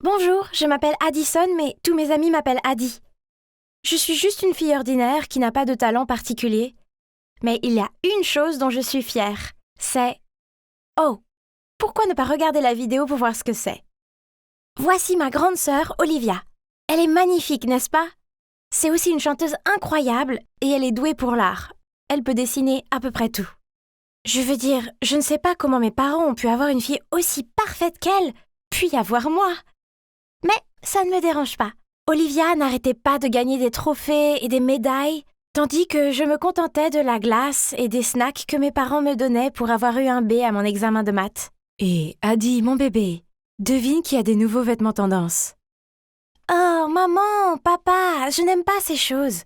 Bonjour, je m'appelle Addison, mais tous mes amis m'appellent Addie. Je suis juste une fille ordinaire qui n'a pas de talent particulier. Mais il y a une chose dont je suis fière, c'est... Oh, pourquoi ne pas regarder la vidéo pour voir ce que c'est? Voici ma grande sœur, Olivia. Elle est magnifique, n'est-ce pas? C'est aussi une chanteuse incroyable et elle est douée pour l'art. Elle peut dessiner à peu près tout. Je veux dire, je ne sais pas comment mes parents ont pu avoir une fille aussi parfaite qu'elle, puis avoir moi. Mais ça ne me dérange pas. Olivia n'arrêtait pas de gagner des trophées et des médailles, tandis que je me contentais de la glace et des snacks que mes parents me donnaient pour avoir eu un B à mon examen de maths. Et Addie, mon bébé, devine qui a des nouveaux vêtements tendance. Oh, maman, papa, je n'aime pas ces choses.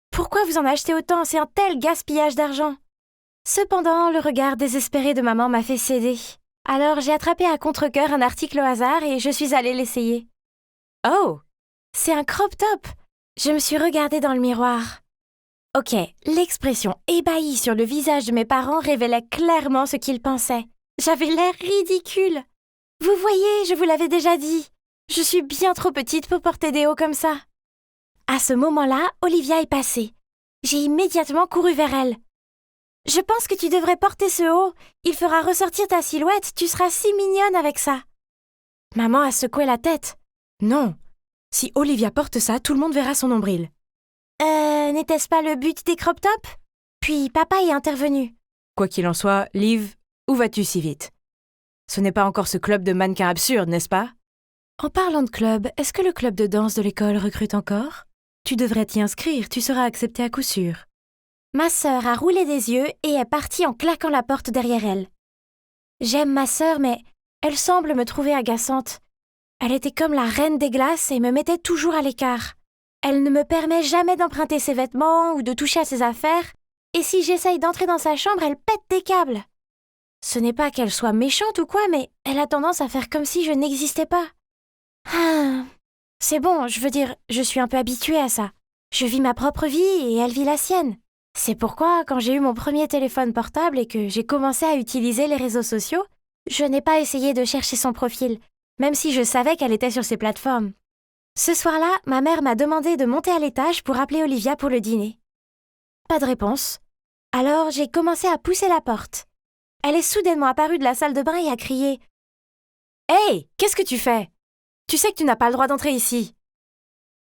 Pourquoi vous en achetez autant? C'est un tel gaspillage d'argent. Cependant, le regard désespéré de maman m'a fait céder. Alors j'ai attrapé à contre-cœur un article au hasard et je suis allée l'essayer. Oh, c'est un crop top. Je me suis regardée dans le miroir. Ok, l'expression ébahie sur le visage de mes parents révélait clairement ce qu'ils pensaient. J'avais l'air ridicule. Vous voyez, je vous l'avais déjà dit. Je suis bien trop petite pour porter des hauts comme ça. À ce moment-là, Olivia est passée. J'ai immédiatement couru vers elle. Je pense que tu devrais porter ce haut. Il fera ressortir ta silhouette. Tu seras si mignonne avec ça. Maman a secoué la tête. Non. Si Olivia porte ça, tout le monde verra son nombril. N'était-ce pas le but des crop tops? Puis papa est intervenu. Quoi qu'il en soit, Liv, où vas-tu si vite? Ce n'est pas encore ce club de mannequins absurdes, n'est-ce pas? En parlant de club, est-ce que le club de danse de l'école recrute encore? Tu devrais t'y inscrire, tu seras acceptée à coup sûr. Ma sœur a roulé des yeux et est partie en claquant la porte derrière elle. J'aime ma sœur, mais elle semble me trouver agaçante. Elle était comme la reine des glaces et me mettait toujours à l'écart. Elle ne me permet jamais d'emprunter ses vêtements ou de toucher à ses affaires, et si j'essaye d'entrer dans sa chambre, elle pète des câbles. Ce n'est pas qu'elle soit méchante ou quoi, mais elle a tendance à faire comme si je n'existais pas. Ah, c'est bon, je veux dire, je suis un peu habituée à ça. Je vis ma propre vie et elle vit la sienne. C'est pourquoi, quand j'ai eu mon premier téléphone portable et que j'ai commencé à utiliser les réseaux sociaux, je n'ai pas essayé de chercher son profil, même si je savais qu'elle était sur ces plateformes. Ce soir-là, ma mère m'a demandé de monter à l'étage pour appeler Olivia pour le dîner. Pas de réponse. Alors j'ai commencé à pousser la porte. Elle est soudainement apparue de la salle de bain et a crié « Hey, qu'est-ce que tu fais? Tu sais que tu n'as pas le droit d'entrer ici. »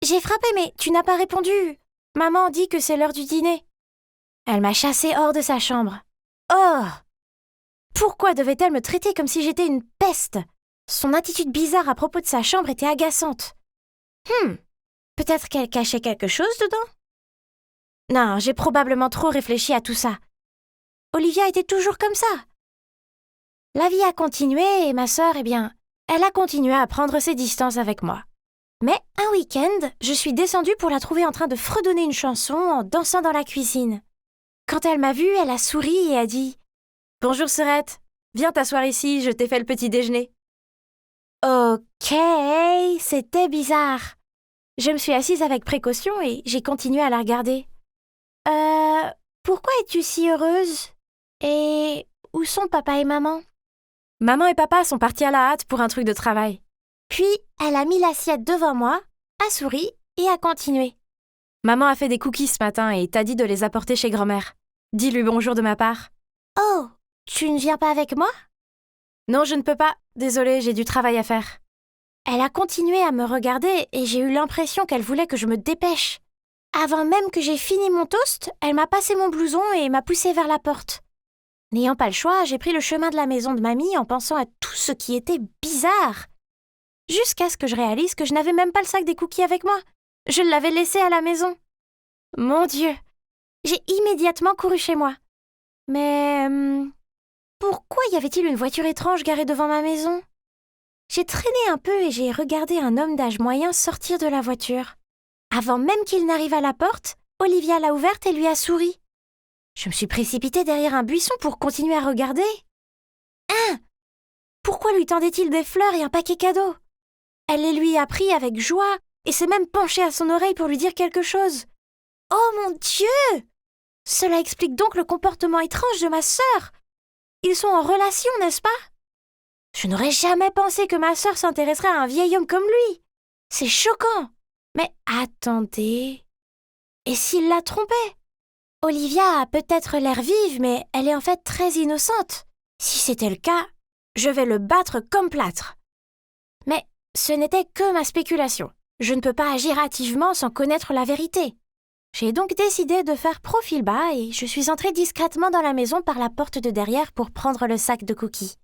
J'ai frappé, mais tu n'as pas répondu. Maman dit que c'est l'heure du dîner. Elle m'a chassée hors de sa chambre. Oh! Pourquoi devait-elle me traiter comme si j'étais une peste? Son attitude bizarre à propos de sa chambre était agaçante. Peut-être qu'elle cachait quelque chose dedans? Non, j'ai probablement trop réfléchi à tout ça. Olivia était toujours comme ça. La vie a continué et ma sœur, elle a continué à prendre ses distances avec moi. Mais un week-end, je suis descendue pour la trouver en train de fredonner une chanson en dansant dans la cuisine. Quand elle m'a vue, elle a souri et a dit « Bonjour sœurette, viens t'asseoir ici, je t'ai fait le petit déjeuner. » Ok, c'était bizarre. Je me suis assise avec précaution et j'ai continué à la regarder. Pourquoi es-tu si heureuse? Et où sont papa et maman? Maman et papa sont partis à la hâte pour un truc de travail. Puis, elle a mis l'assiette devant moi, a souri et a continué. Maman a fait des cookies ce matin et t'a dit de les apporter chez grand-mère. Dis-lui bonjour de ma part. Oh, tu ne viens pas avec moi? Non, je ne peux pas. Désolée, j'ai du travail à faire. Elle a continué à me regarder et j'ai eu l'impression qu'elle voulait que je me dépêche. Avant même que j'ai fini mon toast, elle m'a passé mon blouson et m'a poussée vers la porte. N'ayant pas le choix, j'ai pris le chemin de la maison de mamie en pensant à tout ce qui était bizarre. Jusqu'à ce que je réalise que je n'avais même pas le sac des cookies avec moi. Je l'avais laissé à la maison. Mon Dieu! J'ai immédiatement couru chez moi. Mais pourquoi y avait-il une voiture étrange garée devant ma maison? J'ai traîné un peu et j'ai regardé un homme d'âge moyen sortir de la voiture. Avant même qu'il n'arrive à la porte, Olivia l'a ouverte et lui a souri. Je me suis précipitée derrière un buisson pour continuer à regarder. Pourquoi lui tendait-il des fleurs et un paquet cadeau? Elle les lui a pris avec joie et s'est même penchée à son oreille pour lui dire quelque chose. Oh mon Dieu! Cela explique donc le comportement étrange de ma sœur. Ils sont en relation, n'est-ce pas? Je n'aurais jamais pensé que ma sœur s'intéresserait à un vieil homme comme lui. C'est choquant. Mais attendez. Et s'il la trompait? Olivia a peut-être l'air vive, mais elle est en fait très innocente. Si c'était le cas, je vais le battre comme plâtre. Mais ce n'était que ma spéculation. Je ne peux pas agir hâtivement sans connaître la vérité. J'ai donc décidé de faire profil bas et je suis entrée discrètement dans la maison par la porte de derrière pour prendre le sac de cookies.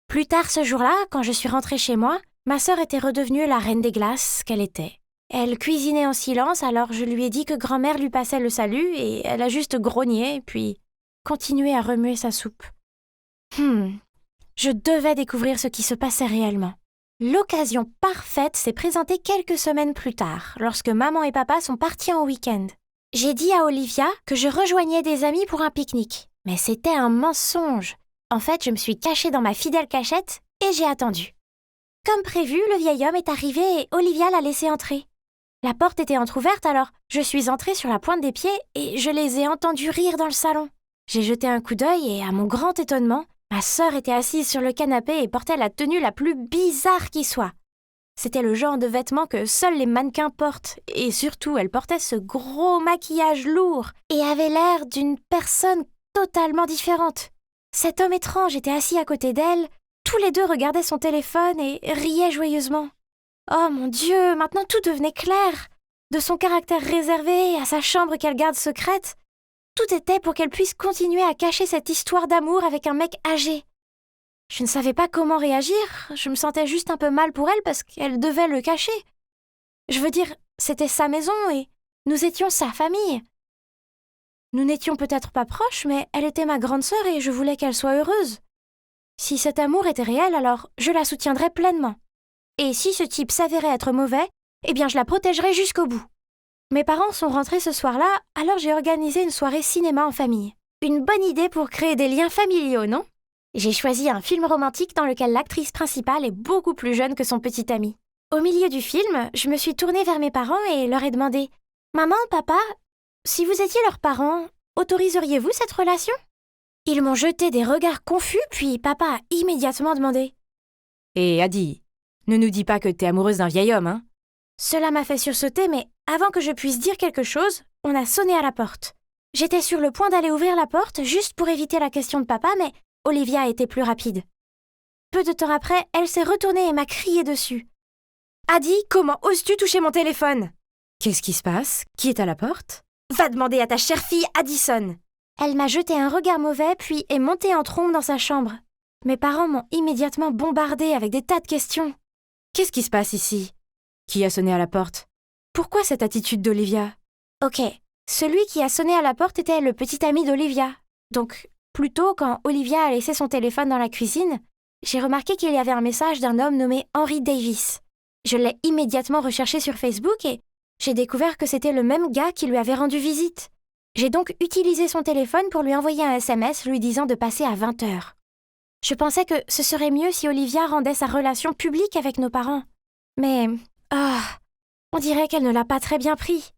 Plus tard ce jour-là, quand je suis rentrée chez moi, ma sœur était redevenue la reine des glaces qu'elle était. Elle cuisinait en silence, alors je lui ai dit que grand-mère lui passait le salut et elle a juste grogné, puis continué à remuer sa soupe. Je devais découvrir ce qui se passait réellement. L'occasion parfaite s'est présentée quelques semaines plus tard, lorsque maman et papa sont partis en week-end. J'ai dit à Olivia que je rejoignais des amis pour un pique-nique, mais c'était un mensonge. En fait, je me suis cachée dans ma fidèle cachette et j'ai attendu. Comme prévu, le vieil homme est arrivé et Olivia l'a laissé entrer. La porte était entr'ouverte, alors je suis entrée sur la pointe des pieds et je les ai entendus rire dans le salon. J'ai jeté un coup d'œil et, à mon grand étonnement, ma sœur était assise sur le canapé et portait la tenue la plus bizarre qui soit. C'était le genre de vêtements que seuls les mannequins portent, et surtout elle portait ce gros maquillage lourd et avait l'air d'une personne totalement différente. Cet homme étrange était assis à côté d'elle, tous les deux regardaient son téléphone et riaient joyeusement. Oh mon Dieu, maintenant tout devenait clair. De son caractère réservé à sa chambre qu'elle garde secrète, tout était pour qu'elle puisse continuer à cacher cette histoire d'amour avec un mec âgé. Je ne savais pas comment réagir, je me sentais juste un peu mal pour elle parce qu'elle devait le cacher. Je veux dire, c'était sa maison et nous étions sa famille. Nous n'étions peut-être pas proches, mais elle était ma grande sœur et je voulais qu'elle soit heureuse. Si cet amour était réel, alors je la soutiendrais pleinement. Et si ce type s'avérait être mauvais, eh bien je la protégerais jusqu'au bout. Mes parents sont rentrés ce soir-là, alors j'ai organisé une soirée cinéma en famille. Une bonne idée pour créer des liens familiaux, non? J'ai choisi un film romantique dans lequel l'actrice principale est beaucoup plus jeune que son petit ami. Au milieu du film, je me suis tournée vers mes parents et leur ai demandé « Maman, papa, si vous étiez leurs parents, autoriseriez-vous cette relation ?» Ils m'ont jeté des regards confus, puis papa a immédiatement demandé « Hé, Adi, ne nous dis pas que t'es amoureuse d'un vieil homme, hein ?» Cela m'a fait sursauter, mais avant que je puisse dire quelque chose, on a sonné à la porte. J'étais sur le point d'aller ouvrir la porte juste pour éviter la question de papa, mais Olivia a été plus rapide. Peu de temps après, elle s'est retournée et m'a crié dessus. « Adi, comment oses-tu toucher mon téléphone ?» Qu'est-ce qui se passe? Qui est à la porte? Va demander à ta chère fille Addison. Elle m'a jeté un regard mauvais, puis est montée en trombe dans sa chambre. Mes parents m'ont immédiatement bombardée avec des tas de questions. Qu'est-ce qui se passe ici? Qui a sonné à la porte? Pourquoi cette attitude d'Olivia? Ok, celui qui a sonné à la porte était le petit ami d'Olivia. Donc, plus tôt, quand Olivia a laissé son téléphone dans la cuisine, j'ai remarqué qu'il y avait un message d'un homme nommé Henry Davis. Je l'ai immédiatement recherché sur Facebook et j'ai découvert que c'était le même gars qui lui avait rendu visite. J'ai donc utilisé son téléphone pour lui envoyer un SMS lui disant de passer à 20h. Je pensais que ce serait mieux si Olivia rendait sa relation publique avec nos parents. Mais, on dirait qu'elle ne l'a pas très bien pris.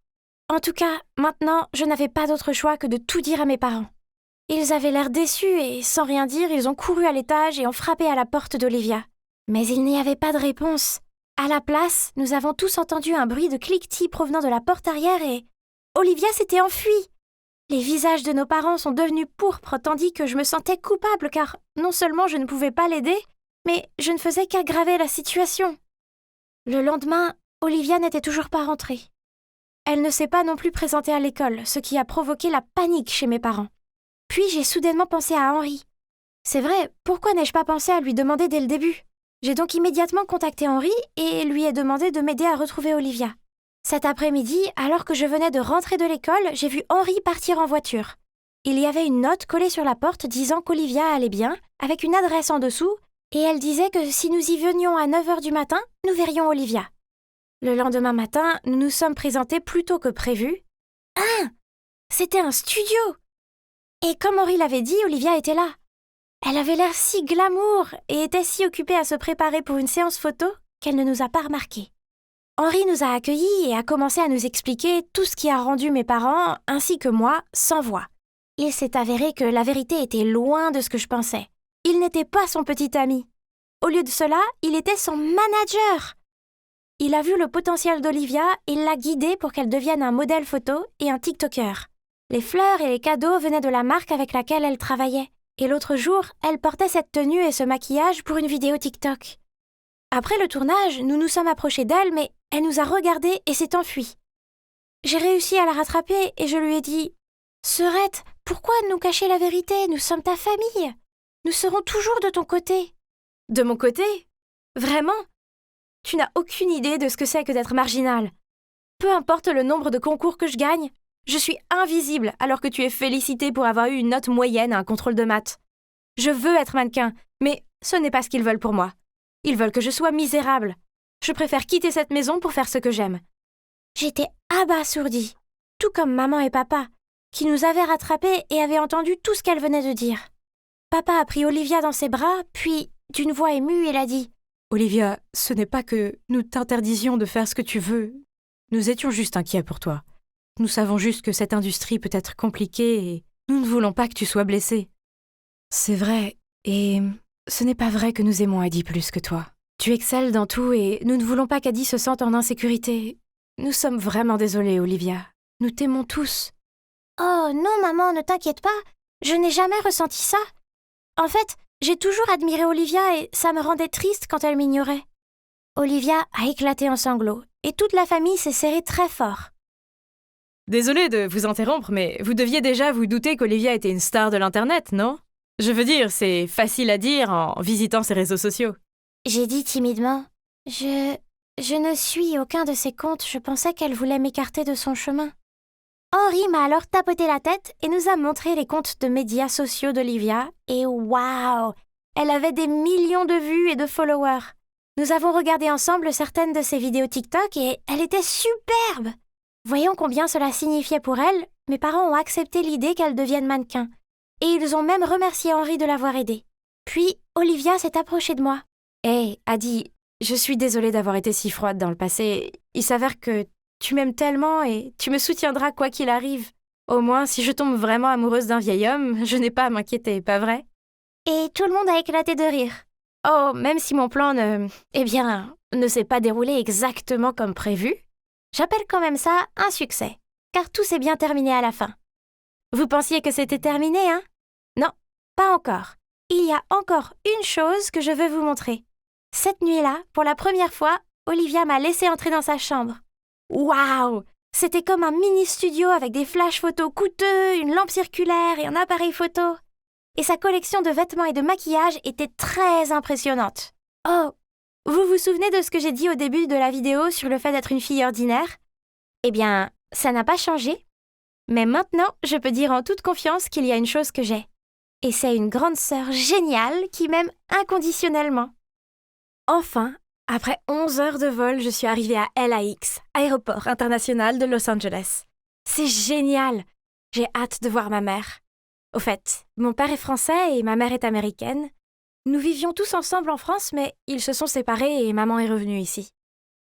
En tout cas, maintenant, je n'avais pas d'autre choix que de tout dire à mes parents. Ils avaient l'air déçus et, sans rien dire, ils ont couru à l'étage et ont frappé à la porte d'Olivia. Mais il n'y avait pas de réponse. À la place, nous avons tous entendu un bruit de cliquetis provenant de la porte arrière et Olivia s'était enfuie. Les visages de nos parents sont devenus pourpres tandis que je me sentais coupable car non seulement je ne pouvais pas l'aider, mais je ne faisais qu'aggraver la situation. Le lendemain, Olivia n'était toujours pas rentrée. Elle ne s'est pas non plus présentée à l'école, ce qui a provoqué la panique chez mes parents. Puis j'ai soudainement pensé à Henri. C'est vrai, pourquoi n'ai-je pas pensé à lui demander dès le début? J'ai donc immédiatement contacté Henri et lui ai demandé de m'aider à retrouver Olivia. Cet après-midi, alors que je venais de rentrer de l'école, j'ai vu Henri partir en voiture. Il y avait une note collée sur la porte disant qu'Olivia allait bien, avec une adresse en dessous, et elle disait que si nous y venions à 9h du matin, nous verrions Olivia. Le lendemain matin, nous nous sommes présentés plus tôt que prévu. C'était un studio! Et comme Henri l'avait dit, Olivia était là. Elle avait l'air si glamour et était si occupée à se préparer pour une séance photo qu'elle ne nous a pas remarqués. Henri nous a accueillis et a commencé à nous expliquer tout ce qui a rendu mes parents, ainsi que moi, sans voix. Il s'est avéré que la vérité était loin de ce que je pensais. Il n'était pas son petit ami. Au lieu de cela, il était son manager. Il a vu le potentiel d'Olivia et l'a guidée pour qu'elle devienne un modèle photo et un TikToker. Les fleurs et les cadeaux venaient de la marque avec laquelle elle travaillait. Et l'autre jour, elle portait cette tenue et ce maquillage pour une vidéo TikTok. Après le tournage, nous nous sommes approchés d'elle, mais elle nous a regardés et s'est enfuie. J'ai réussi à la rattraper et je lui ai dit « Sœurette, pourquoi nous cacher la vérité? Nous sommes ta famille. Nous serons toujours de ton côté. » De mon côté? Vraiment? Tu n'as aucune idée de ce que c'est que d'être marginal. Peu importe le nombre de concours que je gagne, je suis invisible alors que tu es félicitée pour avoir eu une note moyenne à un contrôle de maths. Je veux être mannequin, mais ce n'est pas ce qu'ils veulent pour moi. Ils veulent que je sois misérable. Je préfère quitter cette maison pour faire ce que j'aime. J'étais abasourdie, tout comme maman et papa, qui nous avaient rattrapés et avaient entendu tout ce qu'elle venait de dire. Papa a pris Olivia dans ses bras, puis, d'une voix émue, il a dit « Olivia, ce n'est pas que nous t'interdisions de faire ce que tu veux. Nous étions juste inquiets pour toi. Nous savons juste que cette industrie peut être compliquée et nous ne voulons pas que tu sois blessée. » C'est vrai, et ce n'est pas vrai que nous aimons Adi plus que toi. Tu excelles dans tout et nous ne voulons pas qu'Adi se sente en insécurité. Nous sommes vraiment désolés, Olivia. Nous t'aimons tous. Oh non, maman, ne t'inquiète pas. Je n'ai jamais ressenti ça. En fait, j'ai toujours admiré Olivia et ça me rendait triste quand elle m'ignorait. Olivia a éclaté en sanglots et toute la famille s'est serrée très fort. Désolée de vous interrompre, mais vous deviez déjà vous douter qu'Olivia était une star de l'Internet, non? Je veux dire, c'est facile à dire en visitant ses réseaux sociaux. J'ai dit timidement « Je ne suis aucun de ses comptes, je pensais qu'elle voulait m'écarter de son chemin. » Henri m'a alors tapoté la tête et nous a montré les comptes de médias sociaux d'Olivia et waouh, elle avait des millions de vues et de followers. Nous avons regardé ensemble certaines de ses vidéos TikTok et elle était superbe. Voyant combien cela signifiait pour elle, mes parents ont accepté l'idée qu'elle devienne mannequin. Et ils ont même remercié Henri de l'avoir aidée. Puis, Olivia s'est approchée de moi. « Hé, Adi, je suis désolée d'avoir été si froide dans le passé. Il s'avère que tu m'aimes tellement et tu me soutiendras quoi qu'il arrive. Au moins, si je tombe vraiment amoureuse d'un vieil homme, je n'ai pas à m'inquiéter, pas vrai? » Et tout le monde a éclaté de rire. Oh, même si mon plan ne s'est pas déroulé exactement comme prévu, j'appelle quand même ça un succès, car tout s'est bien terminé à la fin. Vous pensiez que c'était terminé, hein? Non, pas encore. Il y a encore une chose que je veux vous montrer. Cette nuit-là, pour la première fois, Olivia m'a laissé entrer dans sa chambre. Waouh! C'était comme un mini-studio avec des flash photos coûteux, une lampe circulaire et un appareil photo. Et sa collection de vêtements et de maquillage était très impressionnante. Oh! Vous vous souvenez de ce que j'ai dit au début de la vidéo sur le fait d'être une fille ordinaire? Eh bien, ça n'a pas changé. Mais maintenant, je peux dire en toute confiance qu'il y a une chose que j'ai. Et c'est une grande sœur géniale qui m'aime inconditionnellement. Enfin, après 11 heures de vol, je suis arrivée à LAX, aéroport international de Los Angeles. C'est génial! J'ai hâte de voir ma mère. Au fait, mon père est français et ma mère est américaine. Nous vivions tous ensemble en France, mais ils se sont séparés et maman est revenue ici.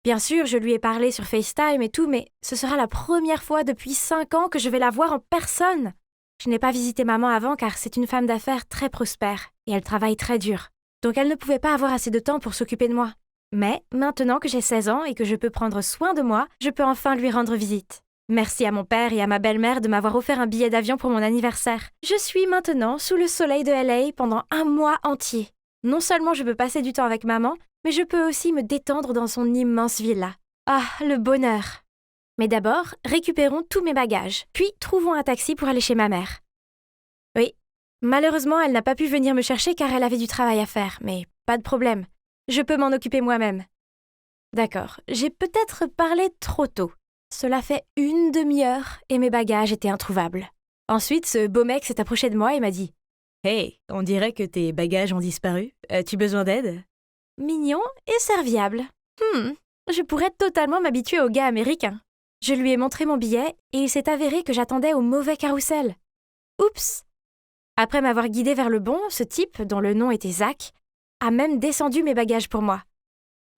Bien sûr, je lui ai parlé sur FaceTime et tout, mais ce sera la première fois depuis 5 ans que je vais la voir en personne. Je n'ai pas visité maman avant car c'est une femme d'affaires très prospère et elle travaille très dur. Donc elle ne pouvait pas avoir assez de temps pour s'occuper de moi. Mais maintenant que j'ai 16 ans et que je peux prendre soin de moi, je peux enfin lui rendre visite. Merci à mon père et à ma belle-mère de m'avoir offert un billet d'avion pour mon anniversaire. Je suis maintenant sous le soleil de LA pendant 1 mois entier. Non seulement je peux passer du temps avec maman, mais je peux aussi me détendre dans son immense villa. Ah, le bonheur! Mais d'abord, récupérons tous mes bagages, puis trouvons un taxi pour aller chez ma mère. Oui, malheureusement, elle n'a pas pu venir me chercher car elle avait du travail à faire, mais pas de problème. Je peux m'en occuper moi-même. D'accord, j'ai peut-être parlé trop tôt. Cela fait 1 demi-heure et mes bagages étaient introuvables. Ensuite, ce beau mec s'est approché de moi et m'a dit « Hey, on dirait que tes bagages ont disparu. As-tu besoin d'aide ?» Mignon et serviable. Je pourrais totalement m'habituer aux gars américains. Je lui ai montré mon billet et il s'est avéré que j'attendais au mauvais carrousel. Oups! Après m'avoir guidée vers le bon, ce type, dont le nom était Zach, a même descendu mes bagages pour moi.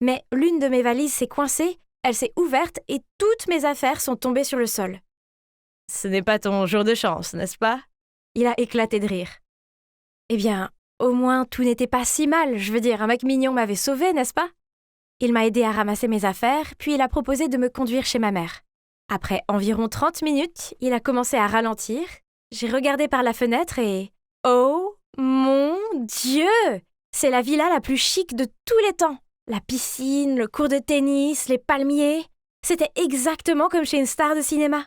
Mais l'une de mes valises s'est coincée, elle s'est ouverte et toutes mes affaires sont tombées sur le sol. Ce n'est pas ton jour de chance, n'est-ce pas? Il a éclaté de rire. Eh bien, Au moins, tout n'était pas si mal, je veux dire, un mec mignon m'avait sauvée, n'est-ce pas? Il m'a aidé à ramasser mes affaires, puis il a proposé de me conduire chez ma mère. Après environ 30 minutes, il a commencé à ralentir. J'ai regardé par la fenêtre et... Oh mon Dieu! C'est la villa la plus chic de tous les temps. La piscine, le court de tennis, les palmiers... C'était exactement comme chez une star de cinéma.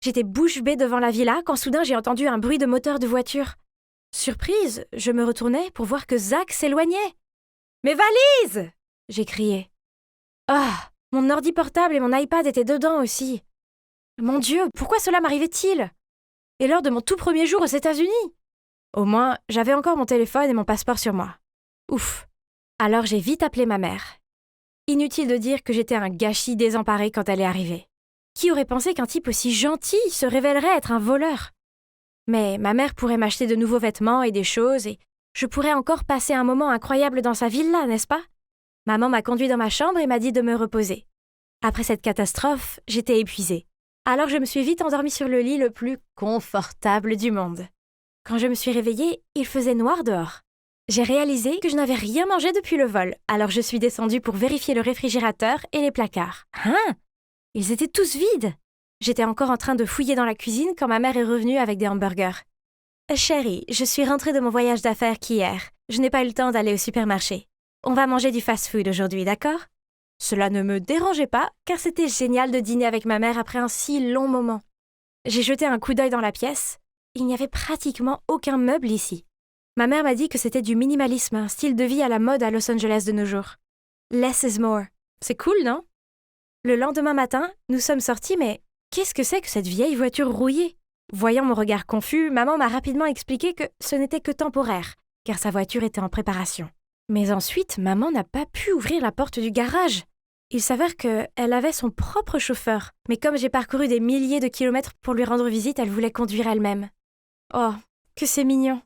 J'étais bouche bée devant la villa quand soudain j'ai entendu un bruit de moteur de voiture. Surprise, je me retournai pour voir que Zach s'éloignait. « Mes valises !» j'ai crié. Ah, mon ordi portable et mon iPad étaient dedans aussi. Mon Dieu, pourquoi cela m'arrivait-il? Et lors de mon tout premier jour aux États-Unis? Au moins, j'avais encore mon téléphone et mon passeport sur moi. Ouf. Alors j'ai vite appelé ma mère. Inutile de dire que j'étais un gâchis désemparé quand elle est arrivée. Qui aurait pensé qu'un type aussi gentil se révélerait être un voleur? Mais ma mère pourrait m'acheter de nouveaux vêtements et des choses et je pourrais encore passer un moment incroyable dans sa villa, n'est-ce pas? Maman m'a conduit dans ma chambre et m'a dit de me reposer. Après cette catastrophe, j'étais épuisée. Alors je me suis vite endormie sur le lit le plus confortable du monde. Quand je me suis réveillée, il faisait noir dehors. J'ai réalisé que je n'avais rien mangé depuis le vol, alors je suis descendue pour vérifier le réfrigérateur et les placards. Hein? Ils étaient tous vides! J'étais encore en train de fouiller dans la cuisine quand ma mère est revenue avec des hamburgers. « Chérie, je suis rentrée de mon voyage d'affaires qu'hier. Je n'ai pas eu le temps d'aller au supermarché. On va manger du fast-food aujourd'hui, d'accord? » Cela ne me dérangeait pas, car c'était génial de dîner avec ma mère après un si long moment. J'ai jeté un coup d'œil dans la pièce. Il n'y avait pratiquement aucun meuble ici. Ma mère m'a dit que c'était du minimalisme, un style de vie à la mode à Los Angeles de nos jours. Less is more. C'est cool, non? Le lendemain matin, nous sommes sortis, mais qu'est-ce que c'est que cette vieille voiture rouillée? Voyant mon regard confus, maman m'a rapidement expliqué que ce n'était que temporaire, car sa voiture était en préparation. Mais ensuite, maman n'a pas pu ouvrir la porte du garage. Il s'avère qu'elle avait son propre chauffeur, mais comme j'ai parcouru des milliers de kilomètres pour lui rendre visite, elle voulait conduire elle-même. Oh, que c'est mignon!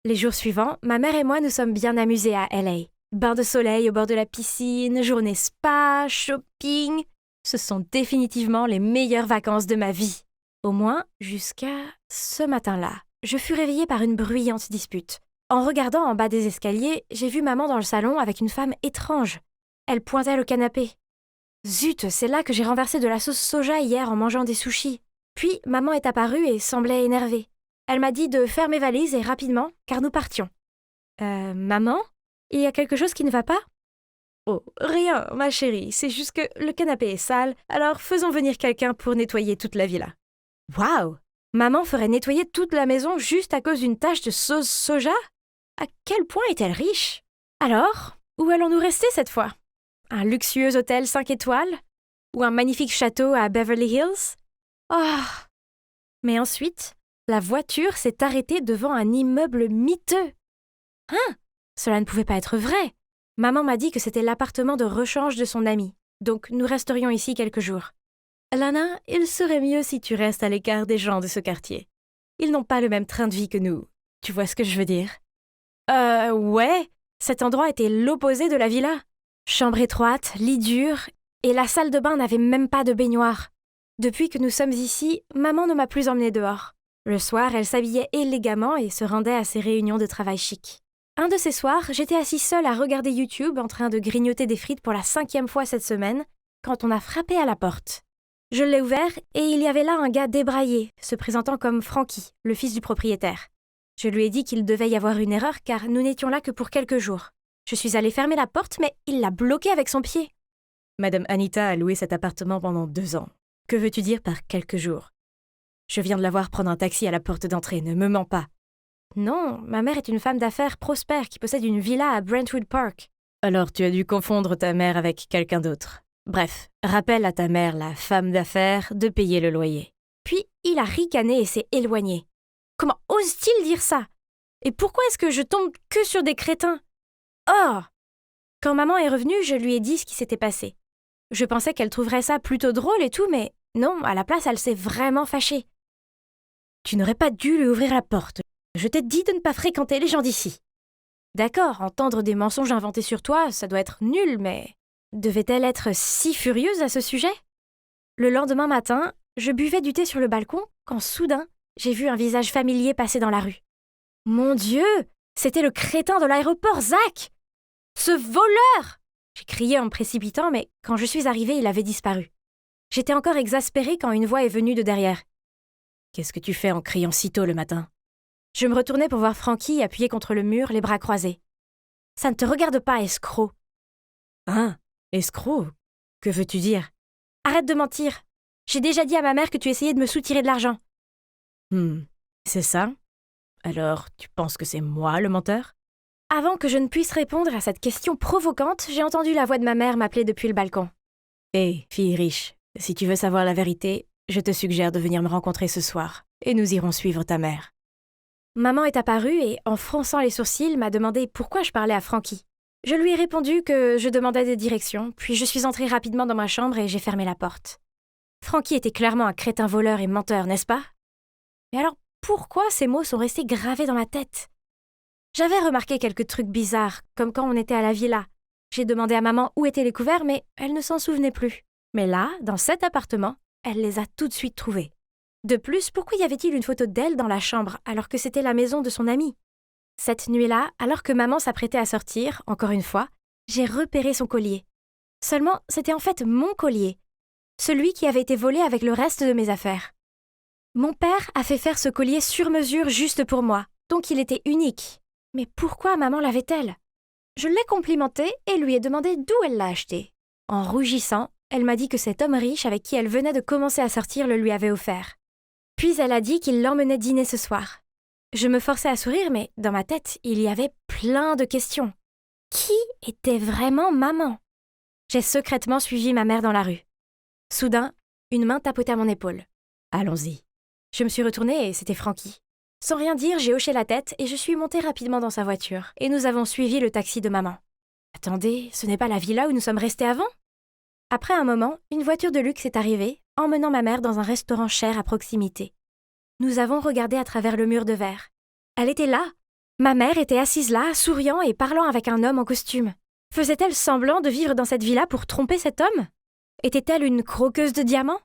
Les jours suivants, ma mère et moi nous sommes bien amusés à LA. Bain de soleil au bord de la piscine, journée spa, shopping. Ce sont définitivement les meilleures vacances de ma vie. Au moins, jusqu'à ce matin-là. Je fus réveillée par une bruyante dispute. En regardant en bas des escaliers, j'ai vu maman dans le salon avec une femme étrange. Elle pointait le canapé. Zut, c'est là que j'ai renversé de la sauce soja hier en mangeant des sushis. Puis, maman est apparue et semblait énervée. Elle m'a dit de faire mes valises et rapidement, car nous partions. Maman? Il y a quelque chose qui ne va pas? Oh, rien, ma chérie, c'est juste que le canapé est sale, alors faisons venir quelqu'un pour nettoyer toute la villa. Waouh! Maman ferait nettoyer toute la maison juste à cause d'une tache de sauce soja? À quel point est-elle riche? Alors, où allons-nous rester cette fois? Un luxueux hôtel 5 étoiles? Ou un magnifique château à Beverly Hills? Oh! Mais ensuite, la voiture s'est arrêtée devant un immeuble miteux. Hein? Cela ne pouvait pas être vrai. Maman m'a dit que c'était l'appartement de rechange de son ami, donc nous resterions ici quelques jours. Lana, il serait mieux si tu restes à l'écart des gens de ce quartier. Ils n'ont pas le même train de vie que nous. Tu vois ce que je veux dire? Ouais. Cet endroit était l'opposé de la villa. Chambre étroite, lit dur, et la salle de bain n'avait même pas de baignoire. Depuis que nous sommes ici, maman ne m'a plus emmenée dehors. Le soir, elle s'habillait élégamment et se rendait à ses réunions de travail chic. Un de ces soirs, j'étais assise seule à regarder YouTube en train de grignoter des frites pour la 5e fois cette semaine, quand on a frappé à la porte. Je l'ai ouvert et il y avait là un gars débraillé, se présentant comme Frankie, le fils du propriétaire. Je lui ai dit qu'il devait y avoir une erreur car nous n'étions là que pour quelques jours. Je suis allée fermer la porte, mais il l'a bloquée avec son pied. Madame Anita a loué cet appartement pendant 2 ans. Que veux-tu dire par quelques jours? Je viens de la voir prendre un taxi à la porte d'entrée, ne me mens pas. Non, ma mère est une femme d'affaires prospère qui possède une villa à Brentwood Park. Alors tu as dû confondre ta mère avec quelqu'un d'autre. Bref, rappelle à ta mère, la femme d'affaires, de payer le loyer. Puis il a ricané et s'est éloigné. Comment ose-t-il dire ça? Et pourquoi est-ce que je tombe que sur des crétins? Oh! Quand maman est revenue, je lui ai dit ce qui s'était passé. Je pensais qu'elle trouverait ça plutôt drôle et tout, mais non, à la place, elle s'est vraiment fâchée. Tu n'aurais pas dû lui ouvrir la porte. Je t'ai dit de ne pas fréquenter les gens d'ici. D'accord, entendre des mensonges inventés sur toi, ça doit être nul, mais... Devait-elle être si furieuse à ce sujet? Le lendemain matin, je buvais du thé sur le balcon quand soudain, j'ai vu un visage familier passer dans la rue. Mon Dieu! C'était le crétin de l'aéroport, Zach! Ce voleur! J'ai crié en me précipitant, mais quand je suis arrivée, il avait disparu. J'étais encore exaspérée quand une voix est venue de derrière. « Qu'est-ce que tu fais en criant si tôt le matin ?» Je me retournai pour voir Frankie appuyé contre le mur, les bras croisés. « Ça ne te regarde pas, escroc. »« Hein? Escroc? Que veux-tu dire? »« Arrête de mentir. J'ai déjà dit à ma mère que tu essayais de me soutirer de l'argent. »« C'est ça? Alors, tu penses que c'est moi le menteur ?» Avant que je ne puisse répondre à cette question provocante, j'ai entendu la voix de ma mère m'appeler depuis le balcon. « Hé, fille riche, si tu veux savoir la vérité, je te suggère de venir me rencontrer ce soir, et nous irons suivre ta mère. » Maman est apparue et, en fronçant les sourcils, m'a demandé pourquoi je parlais à Frankie. Je lui ai répondu que je demandais des directions, puis je suis entrée rapidement dans ma chambre et j'ai fermé la porte. Frankie était clairement un crétin voleur et menteur, n'est-ce pas? Mais alors, pourquoi ces mots sont restés gravés dans ma tête? J'avais remarqué quelques trucs bizarres, comme quand on était à la villa. J'ai demandé à maman où étaient les couverts, mais elle ne s'en souvenait plus. Mais là, dans cet appartement, elle les a tout de suite trouvés. De plus, pourquoi y avait-il une photo d'elle dans la chambre, alors que c'était la maison de son amie? Cette nuit-là, alors que maman s'apprêtait à sortir, encore une fois, j'ai repéré son collier. Seulement, c'était en fait mon collier, celui qui avait été volé avec le reste de mes affaires. Mon père a fait faire ce collier sur mesure juste pour moi, donc il était unique. Mais pourquoi maman l'avait-elle? Je l'ai complimentée et lui ai demandé d'où elle l'a acheté. En rougissant, elle m'a dit que cet homme riche avec qui elle venait de commencer à sortir le lui avait offert. Puis elle a dit qu'il l'emmenait dîner ce soir. Je me forçais à sourire, mais dans ma tête, il y avait plein de questions. Qui était vraiment maman? J'ai secrètement suivi ma mère dans la rue. Soudain, une main tapotait à mon épaule. « Allons-y. » Je me suis retournée et c'était Frankie. Sans rien dire, j'ai hoché la tête et je suis montée rapidement dans sa voiture. Et nous avons suivi le taxi de maman. Attendez, ce n'est pas la villa où nous sommes restés avant? Après un moment, une voiture de luxe est arrivée, emmenant ma mère dans un restaurant cher à proximité. Nous avons regardé à travers le mur de verre. Elle était là. Ma mère était assise là, souriant et parlant avec un homme en costume. Faisait-elle semblant de vivre dans cette villa pour tromper cet homme? Était-elle une croqueuse de diamants?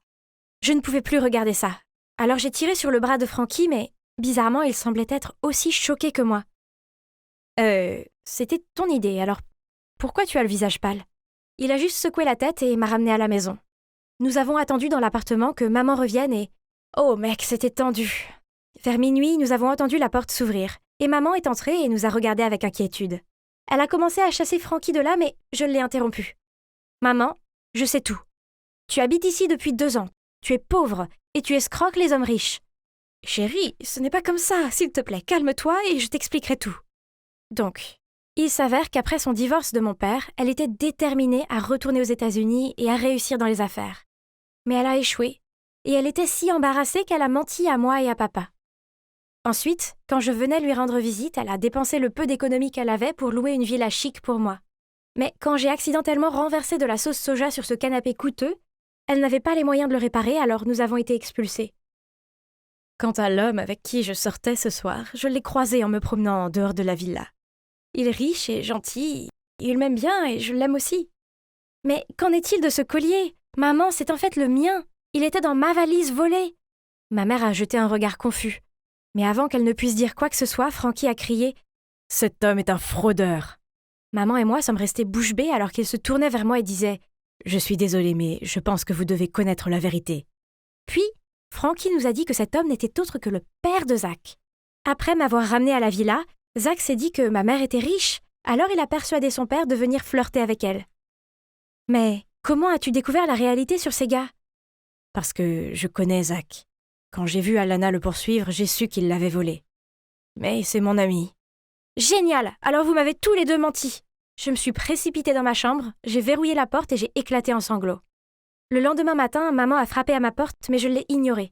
Je ne pouvais plus regarder ça. Alors j'ai tiré sur le bras de Frankie, mais bizarrement, il semblait être aussi choqué que moi. C'était ton idée, alors pourquoi tu as le visage pâle? Il a juste secoué la tête et m'a ramené à la maison. Nous avons attendu dans l'appartement que maman revienne et... Oh mec, c'était tendu. Vers minuit, nous avons entendu la porte s'ouvrir, et maman est entrée et nous a regardés avec inquiétude. Elle a commencé à chasser Frankie de là, mais je l'ai interrompue. « Maman, je sais tout. Tu habites ici depuis 2 ans, tu es pauvre, et tu escroques les hommes riches. Chérie, ce n'est pas comme ça, s'il te plaît, calme-toi et je t'expliquerai tout. » Donc, il s'avère qu'après son divorce de mon père, elle était déterminée à retourner aux États-Unis et à réussir dans les affaires. Mais elle a échoué, et elle était si embarrassée qu'elle a menti à moi et à papa. Ensuite, quand je venais lui rendre visite, elle a dépensé le peu d'économies qu'elle avait pour louer une villa chic pour moi. Mais quand j'ai accidentellement renversé de la sauce soja sur ce canapé coûteux, elle n'avait pas les moyens de le réparer, alors nous avons été expulsés. Quant à l'homme avec qui je sortais ce soir, je l'ai croisé en me promenant en dehors de la villa. Il est riche et gentil, il m'aime bien et je l'aime aussi. Mais qu'en est-il de ce collier? Maman, c'est en fait le mien. Il était dans ma valise volée. Ma mère a jeté un regard confus. Mais avant qu'elle ne puisse dire quoi que ce soit, Frankie a crié « Cet homme est un fraudeur !» Maman et moi sommes restés bouche bée alors qu'il se tournait vers moi et disait « Je suis désolée, mais je pense que vous devez connaître la vérité. » Puis, Frankie nous a dit que cet homme n'était autre que le père de Zach. Après m'avoir ramené à la villa, Zach s'est dit que ma mère était riche, alors il a persuadé son père de venir flirter avec elle. Mais comment as-tu découvert la réalité sur ces gars? Parce que je connais Zach. Quand j'ai vu Alana le poursuivre, j'ai su qu'il l'avait volé. Mais c'est mon ami. Génial! Alors vous m'avez tous les deux menti. Je me suis précipitée dans ma chambre, j'ai verrouillé la porte et j'ai éclaté en sanglots. Le lendemain matin, maman a frappé à ma porte, mais je l'ai ignorée.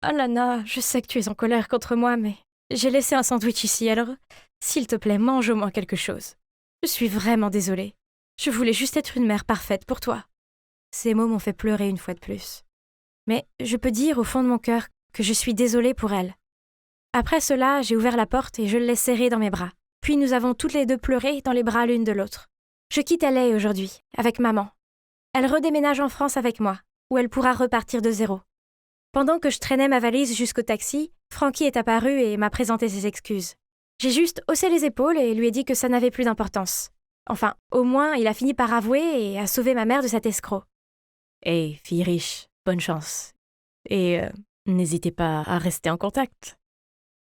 Alana, je sais que tu es en colère contre moi, mais j'ai laissé un sandwich ici, alors s'il te plaît, mange au moins quelque chose. Je suis vraiment désolée. Je voulais juste être une mère parfaite pour toi. Ces mots m'ont fait pleurer une fois de plus. Mais je peux dire au fond de mon cœur que je suis désolée pour elle. Après cela, j'ai ouvert la porte et je l'ai serrée dans mes bras. Puis nous avons toutes les deux pleuré dans les bras l'une de l'autre. Je quitte LA aujourd'hui, avec maman. Elle redéménage en France avec moi, où elle pourra repartir de zéro. Pendant que je traînais ma valise jusqu'au taxi, Frankie est apparu et m'a présenté ses excuses. J'ai juste haussé les épaules et lui ai dit que ça n'avait plus d'importance. Enfin, au moins, il a fini par avouer et a sauvé ma mère de cet escroc. Hey, fille riche, bonne chance. Et n'hésitez pas à rester en contact.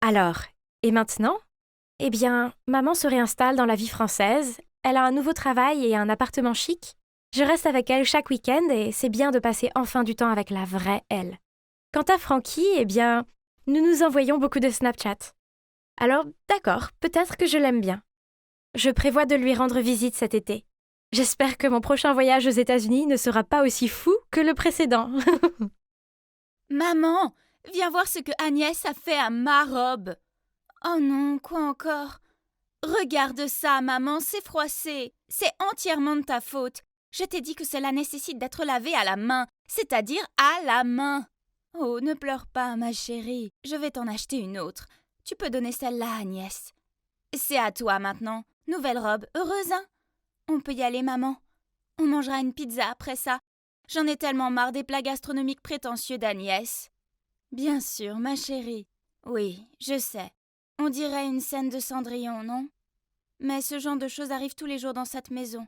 Alors, et maintenant? Eh bien, maman se réinstalle dans la vie française, elle a un nouveau travail et un appartement chic. Je reste avec elle chaque week-end et c'est bien de passer enfin du temps avec la vraie elle. Quant à Frankie, eh bien, nous nous envoyons beaucoup de Snapchat. Alors, d'accord, peut-être que je l'aime bien. Je prévois de lui rendre visite cet été. J'espère que mon prochain voyage aux États-Unis ne sera pas aussi fou que le précédent. Maman, viens voir ce que Agnès a fait à ma robe. Oh non, quoi encore? Regarde ça, maman, c'est froissé. C'est entièrement de ta faute. Je t'ai dit que cela nécessite d'être lavé à la main, c'est-à-dire à la main. Oh, ne pleure pas, ma chérie. Je vais t'en acheter une autre. Tu peux donner celle-là à Agnès. C'est à toi maintenant. Nouvelle robe, heureuse, hein? On peut y aller, maman. On mangera une pizza après ça. J'en ai tellement marre des plats gastronomiques prétentieux d'Agnès. Bien sûr, ma chérie. Oui, je sais. On dirait une scène de Cendrillon, non? Mais ce genre de choses arrive tous les jours dans cette maison.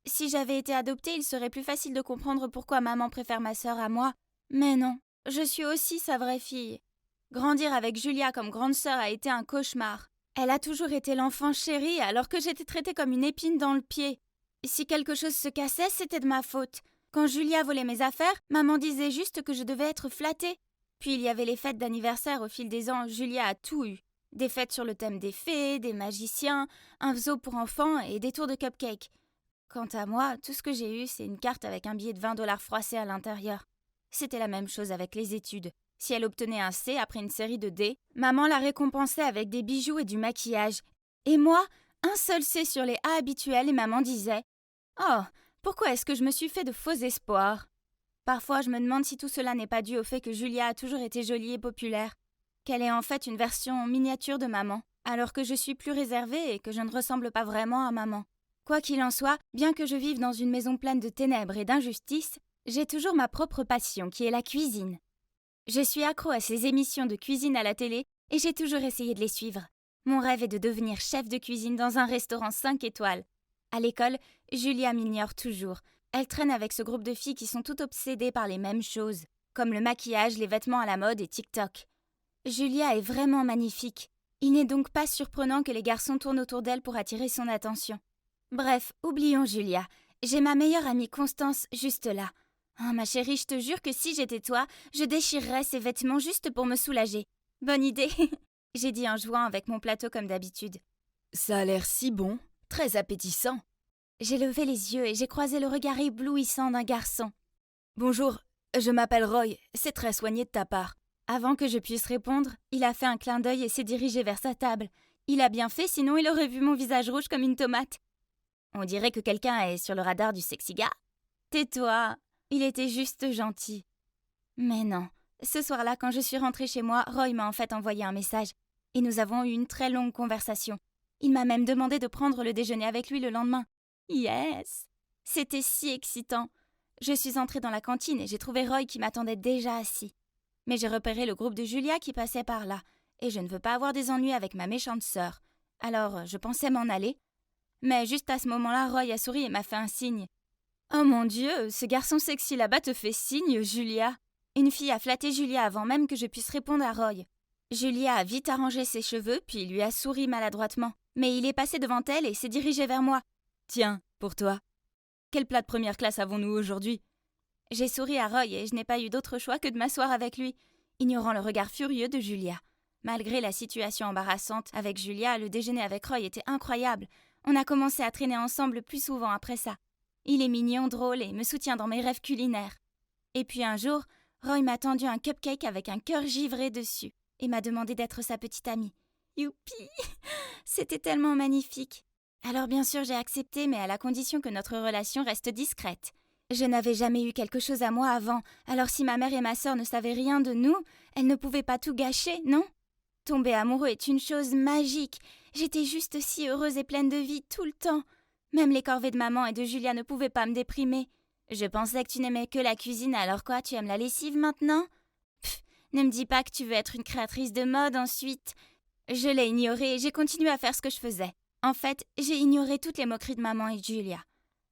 Si j'avais été adoptée, il serait plus facile de comprendre pourquoi maman préfère ma sœur à moi. Mais non, je suis aussi sa vraie fille. Grandir avec Julia comme grande sœur a été un cauchemar. Elle a toujours été l'enfant chéri alors que j'étais traitée comme une épine dans le pied. Si quelque chose se cassait, c'était de ma faute. Quand Julia volait mes affaires, maman disait juste que je devais être flattée. Puis il y avait les fêtes d'anniversaire au fil des ans, Julia a tout eu. Des fêtes sur le thème des fées, des magiciens, un zoo pour enfants et des tours de cupcakes. Quant à moi, tout ce que j'ai eu, c'est une carte avec un billet de 20 $ froissé à l'intérieur. C'était la même chose avec les études. Si elle obtenait un C après une série de D, maman la récompensait avec des bijoux et du maquillage. Et moi, un seul C sur les A habituels et maman disait « Oh, pourquoi est-ce que je me suis fait de faux espoirs ?» Parfois, je me demande si tout cela n'est pas dû au fait que Julia a toujours été jolie et populaire, qu'elle est en fait une version miniature de maman, alors que je suis plus réservée et que je ne ressemble pas vraiment à maman. Quoi qu'il en soit, bien que je vive dans une maison pleine de ténèbres et d'injustice, j'ai toujours ma propre passion qui est la cuisine. Je suis accro à ces émissions de cuisine à la télé et j'ai toujours essayé de les suivre. Mon rêve est de devenir chef de cuisine dans un restaurant 5 étoiles. À l'école, Julia m'ignore toujours. Elle traîne avec ce groupe de filles qui sont toutes obsédées par les mêmes choses, comme le maquillage, les vêtements à la mode et TikTok. Julia est vraiment magnifique. Il n'est donc pas surprenant que les garçons tournent autour d'elle pour attirer son attention. Bref, oublions Julia. J'ai ma meilleure amie Constance juste là. Oh, ma chérie, je te jure que si j'étais toi, je déchirerais ces vêtements juste pour me soulager. Bonne idée. J'ai dit en jouant avec mon plateau comme d'habitude. Ça a l'air si bon, très appétissant. J'ai levé les yeux et j'ai croisé le regard éblouissant d'un garçon. Bonjour, je m'appelle Roy, c'est très soigné de ta part. Avant que je puisse répondre, il a fait un clin d'œil et s'est dirigé vers sa table. Il a bien fait, sinon il aurait vu mon visage rouge comme une tomate. On dirait que quelqu'un est sur le radar du sexy gars. Tais-toi, il était juste gentil. Mais non, ce soir-là, quand je suis rentrée chez moi, Roy m'a en fait envoyé un message. Et nous avons eu une très longue conversation. Il m'a même demandé de prendre le déjeuner avec lui le lendemain. Yes! C'était si excitant. Je suis entrée dans la cantine et j'ai trouvé Roy qui m'attendait déjà assis. Mais j'ai repéré le groupe de Julia qui passait par là, et je ne veux pas avoir des ennuis avec ma méchante sœur. Alors, je pensais m'en aller. Mais juste à ce moment-là, Roy a souri et m'a fait un signe. Oh mon Dieu, ce garçon sexy là-bas te fait signe, Julia. Une fille a flatté Julia avant même que je puisse répondre à Roy. Julia a vite arrangé ses cheveux, puis lui a souri maladroitement. Mais il est passé devant elle et s'est dirigé vers moi. Tiens, pour toi. Quel plat de première classe avons-nous aujourd'hui? J'ai souri à Roy et je n'ai pas eu d'autre choix que de m'asseoir avec lui, ignorant le regard furieux de Julia. Malgré la situation embarrassante avec Julia, le déjeuner avec Roy était incroyable. On a commencé à traîner ensemble plus souvent après ça. Il est mignon, drôle et me soutient dans mes rêves culinaires. Et puis un jour, Roy m'a tendu un cupcake avec un cœur givré dessus et m'a demandé d'être sa petite amie. Youpi! C'était tellement magnifique. Alors bien sûr j'ai accepté, mais à la condition que notre relation reste discrète. Je n'avais jamais eu quelque chose à moi avant, alors si ma mère et ma sœur ne savaient rien de nous, elles ne pouvaient pas tout gâcher, non? Tomber amoureux est une chose magique. J'étais juste si heureuse et pleine de vie tout le temps. Même les corvées de maman et de Julia ne pouvaient pas me déprimer. Je pensais que tu n'aimais que la cuisine, alors quoi, tu aimes la lessive maintenant? Pff, ne me dis pas que tu veux être une créatrice de mode ensuite. Je l'ai ignoré et j'ai continué à faire ce que je faisais. En fait, j'ai ignoré toutes les moqueries de maman et de Julia.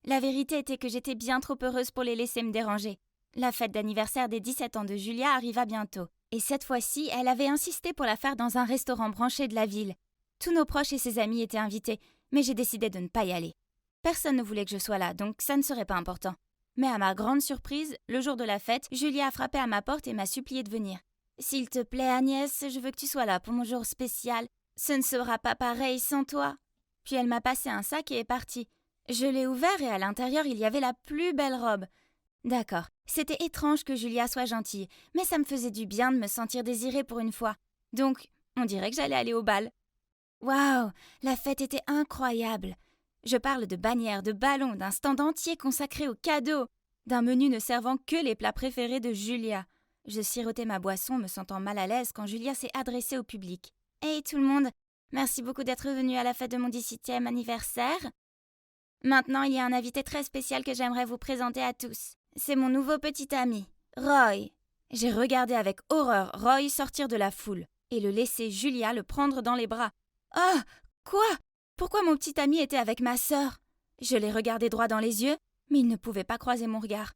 La vérité était que j'étais bien trop heureuse pour les laisser me déranger. La fête d'anniversaire des 17 ans de Julia arriva bientôt. Et cette fois-ci, elle avait insisté pour la faire dans un restaurant branché de la ville. Tous nos proches et ses amis étaient invités, mais j'ai décidé de ne pas y aller. Personne ne voulait que je sois là, donc ça ne serait pas important. Mais à ma grande surprise, le jour de la fête, Julia a frappé à ma porte et m'a supplié de venir. « S'il te plaît, Agnès, je veux que tu sois là pour mon jour spécial. Ce ne sera pas pareil sans toi. » Puis elle m'a passé un sac et est partie. Je l'ai ouvert et à l'intérieur, il y avait la plus belle robe. D'accord, c'était étrange que Julia soit gentille, mais ça me faisait du bien de me sentir désirée pour une fois. Donc, on dirait que j'allais aller au bal. Waouh, la fête était incroyable. Je parle de bannières, de ballons, d'un stand entier consacré aux cadeaux, d'un menu ne servant que les plats préférés de Julia. Je sirotais ma boisson, me sentant mal à l'aise quand Julia s'est adressée au public. « Hey tout le monde, merci beaucoup d'être venu à la fête de mon 17e anniversaire. Maintenant, il y a un invité très spécial que j'aimerais vous présenter à tous. C'est mon nouveau petit ami, Roy. » J'ai regardé avec horreur Roy sortir de la foule et le laisser Julia le prendre dans les bras. « Oh, quoi ? Pourquoi mon petit ami était avec ma sœur ?» Je l'ai regardé droit dans les yeux, mais il ne pouvait pas croiser mon regard.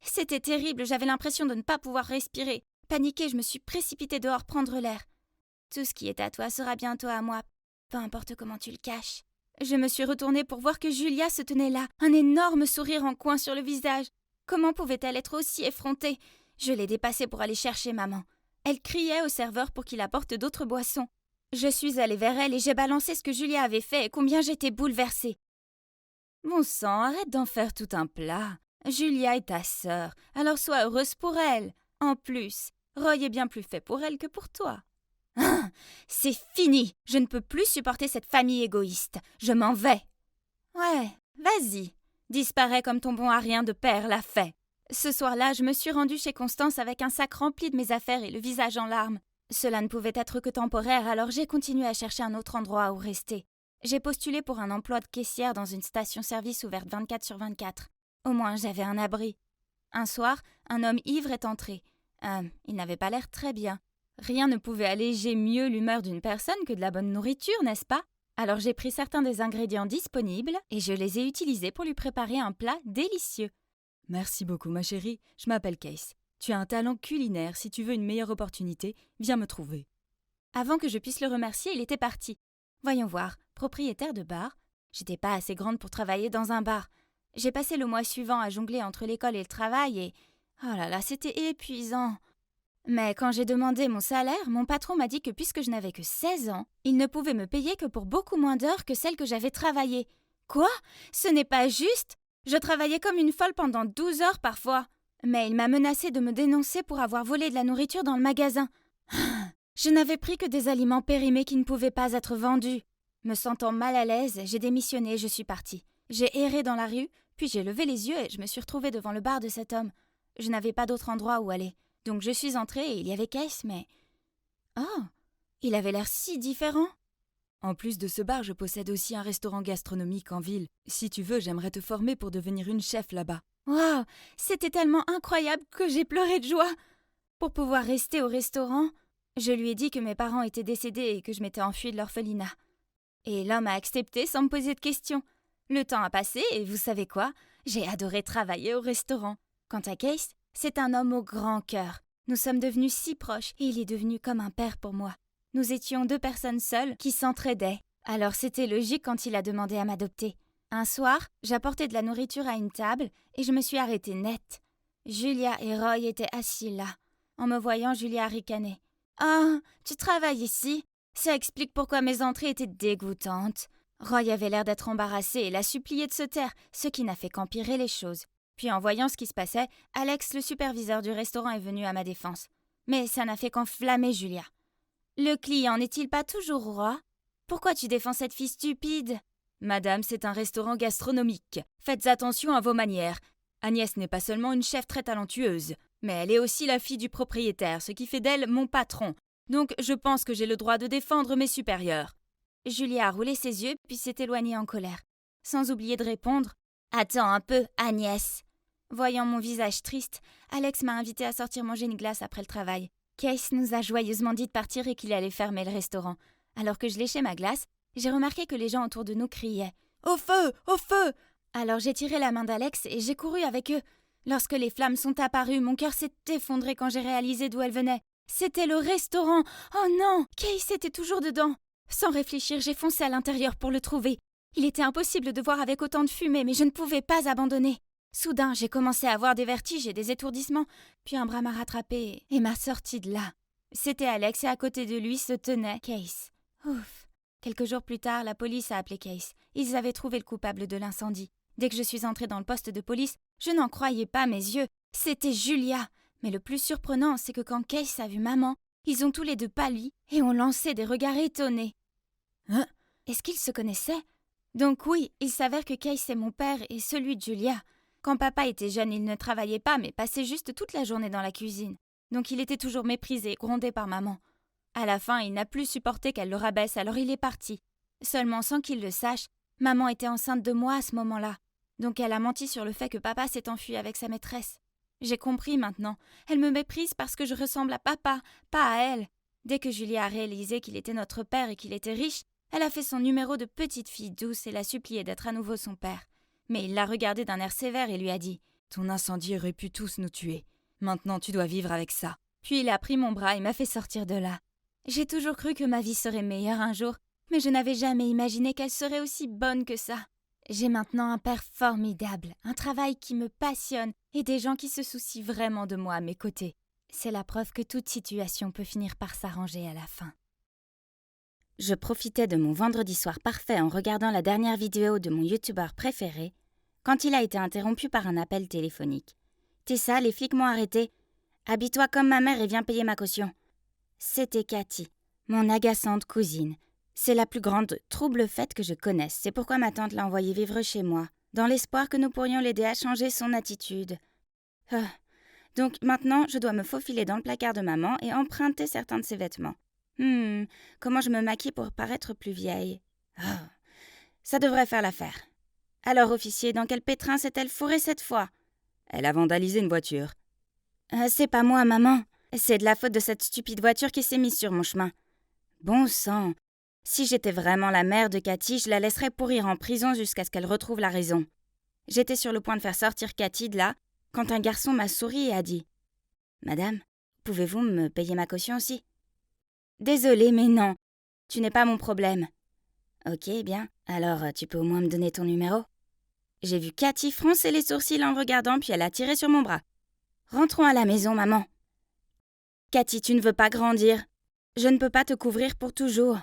C'était terrible, j'avais l'impression de ne pas pouvoir respirer. Paniquée, je me suis précipitée dehors prendre l'air. « Tout ce qui est à toi sera bientôt à moi, peu importe comment tu le caches. » Je me suis retournée pour voir que Julia se tenait là, un énorme sourire en coin sur le visage. Comment pouvait-elle être aussi effrontée ? Je l'ai dépassée pour aller chercher maman. Elle criait au serveur pour qu'il apporte d'autres boissons. Je suis allée vers elle et j'ai balancé ce que Julia avait fait et combien j'étais bouleversée. « Bon sang, arrête d'en faire tout un plat. Julia est ta sœur, alors sois heureuse pour elle. En plus, Roy est bien plus fait pour elle que pour toi. » Ah, c'est fini. Je ne peux plus supporter cette famille égoïste. Je m'en vais. Ouais, vas-y. Disparais comme ton bon à rien de père l'a fait. Ce soir-là, je me suis rendue chez Constance avec un sac rempli de mes affaires et le visage en larmes. Cela ne pouvait être que temporaire, alors j'ai continué à chercher un autre endroit où rester. J'ai postulé pour un emploi de caissière dans une station-service ouverte 24/24. Au moins, j'avais un abri. Un soir, un homme ivre est entré. Il n'avait pas l'air très bien. Rien ne pouvait alléger mieux l'humeur d'une personne que de la bonne nourriture, n'est-ce pas ? Alors j'ai pris certains des ingrédients disponibles et je les ai utilisés pour lui préparer un plat délicieux. Merci beaucoup, ma chérie. Je m'appelle Case. Tu as un talent culinaire. Si tu veux une meilleure opportunité, viens me trouver. Avant que je puisse le remercier, il était parti. Voyons voir, propriétaire de bar. J'étais pas assez grande pour travailler dans un bar. J'ai passé le mois suivant à jongler entre l'école et le travail et... Oh là là, c'était épuisant. Mais quand j'ai demandé mon salaire, mon patron m'a dit que puisque je n'avais que 16 ans, il ne pouvait me payer que pour beaucoup moins d'heures que celles que j'avais travaillées. Quoi ? Ce n'est pas juste ? Je travaillais comme une folle pendant 12 heures parfois. Mais il m'a menacé de me dénoncer pour avoir volé de la nourriture dans le magasin. Je n'avais pris que des aliments périmés qui ne pouvaient pas être vendus. Me sentant mal à l'aise, j'ai démissionné et je suis partie. J'ai erré dans la rue, puis j'ai levé les yeux et je me suis retrouvée devant le bar de cet homme. Je n'avais pas d'autre endroit où aller. Donc je suis entrée et il y avait Case, mais... Oh, il avait l'air si différent. En plus de ce bar, je possède aussi un restaurant gastronomique en ville. Si tu veux, j'aimerais te former pour devenir une chef là-bas. Waouh, c'était tellement incroyable que j'ai pleuré de joie. Pour pouvoir rester au restaurant, je lui ai dit que mes parents étaient décédés et que je m'étais enfuie de l'orphelinat. Et l'homme a accepté sans me poser de questions. Le temps a passé et vous savez quoi ? J'ai adoré travailler au restaurant. Quant à Case, c'est un homme au grand cœur. Nous sommes devenus si proches et il est devenu comme un père pour moi. Nous étions 2 personnes seules qui s'entraidaient. Alors c'était logique quand il a demandé à m'adopter. Un soir, j'apportais de la nourriture à une table et je me suis arrêtée net. Julia et Roy étaient assis là. En me voyant, Julia ricanait. « Ah, tu travailles ici ? Ça explique pourquoi mes entrées étaient dégoûtantes. » Roy avait l'air d'être embarrassé et l'a supplié de se taire, ce qui n'a fait qu'empirer les choses. Puis en voyant ce qui se passait, Alex, le superviseur du restaurant, est venu à ma défense. Mais ça n'a fait qu'enflammer Julia. « Le client n'est-il pas toujours roi ? Pourquoi tu défends cette fille stupide ? » « Madame, c'est un restaurant gastronomique. Faites attention à vos manières. Agnès n'est pas seulement une chef très talentueuse, mais elle est aussi la fille du propriétaire, ce qui fait d'elle mon patron. Donc je pense que j'ai le droit de défendre mes supérieurs. » Julia a roulé ses yeux puis s'est éloignée en colère, sans oublier de répondre « Attends un peu, Agnès !» Voyant mon visage triste, Alex m'a invité à sortir manger une glace après le travail. Case nous a joyeusement dit de partir et qu'il allait fermer le restaurant. Alors que je léchais ma glace, j'ai remarqué que les gens autour de nous criaient « Au feu! Au feu !» Alors j'ai tiré la main d'Alex et j'ai couru avec eux. Lorsque les flammes sont apparues, mon cœur s'est effondré quand j'ai réalisé d'où elles venaient. C'était le restaurant. Oh non, Case était toujours dedans. Sans réfléchir, j'ai foncé à l'intérieur pour le trouver. Il était impossible de voir avec autant de fumée, mais je ne pouvais pas abandonner. Soudain, j'ai commencé à avoir des vertiges et des étourdissements, puis un bras m'a rattrapé et m'a sorti de là. C'était Alex et à côté de lui se tenait Case. Ouf. Quelques jours plus tard, la police a appelé Case. Ils avaient trouvé le coupable de l'incendie. Dès que je suis entrée dans le poste de police, je n'en croyais pas mes yeux. C'était Julia. Mais le plus surprenant, c'est que quand Case a vu maman, ils ont tous les deux pâli et ont lancé des regards étonnés. Hein? Est-ce qu'ils se connaissaient? Donc oui, il s'avère que Case est mon père et celui de Julia. Quand papa était jeune, il ne travaillait pas, mais passait juste toute la journée dans la cuisine. Donc il était toujours méprisé, grondé par maman. À la fin, il n'a plus supporté qu'elle le rabaisse, alors il est parti. Seulement, sans qu'il le sache, maman était enceinte de moi à ce moment-là. Donc elle a menti sur le fait que papa s'est enfui avec sa maîtresse. J'ai compris maintenant. Elle me méprise parce que je ressemble à papa, pas à elle. Dès que Julia a réalisé qu'il était notre père et qu'il était riche, elle a fait son numéro de petite fille douce et l'a supplié d'être à nouveau son père. Mais il l'a regardé d'un air sévère et lui a dit « Ton incendie aurait pu tous nous tuer. Maintenant tu dois vivre avec ça. » Puis il a pris mon bras et m'a fait sortir de là. J'ai toujours cru que ma vie serait meilleure un jour, mais je n'avais jamais imaginé qu'elle serait aussi bonne que ça. J'ai maintenant un père formidable, un travail qui me passionne et des gens qui se soucient vraiment de moi à mes côtés. C'est la preuve que toute situation peut finir par s'arranger à la fin. Je profitais de mon vendredi soir parfait en regardant la dernière vidéo de mon youtubeur préféré quand il a été interrompu par un appel téléphonique. « Tessa, les flics m'ont arrêté. Habille-toi comme ma mère et viens payer ma caution. » C'était Cathy, mon agaçante cousine. C'est la plus grande trouble-fête que je connaisse. C'est pourquoi ma tante l'a envoyée vivre chez moi, dans l'espoir que nous pourrions l'aider à changer son attitude. Donc maintenant, je dois me faufiler dans le placard de maman et emprunter certains de ses vêtements. Comment je me maquille pour paraître plus vieille? Ça devrait faire l'affaire. Alors, officier, dans quel pétrin s'est-elle fourrée cette fois? Elle a vandalisé une voiture. C'est pas moi, maman. C'est de la faute de cette stupide voiture qui s'est mise sur mon chemin. Bon sang! Si j'étais vraiment la mère de Cathy, je la laisserais pourrir en prison jusqu'à ce qu'elle retrouve la raison. J'étais sur le point de faire sortir Cathy de là, quand un garçon m'a souri et a dit « Madame, pouvez-vous me payer ma caution aussi ?»« Désolée, mais non. Tu n'es pas mon problème. »« Ok, bien. Alors, tu peux au moins me donner ton numéro ?» J'ai vu Cathy froncer les sourcils en me regardant, puis elle a tiré sur mon bras. « Rentrons à la maison, maman. »« Cathy, tu ne veux pas grandir. Je ne peux pas te couvrir pour toujours. »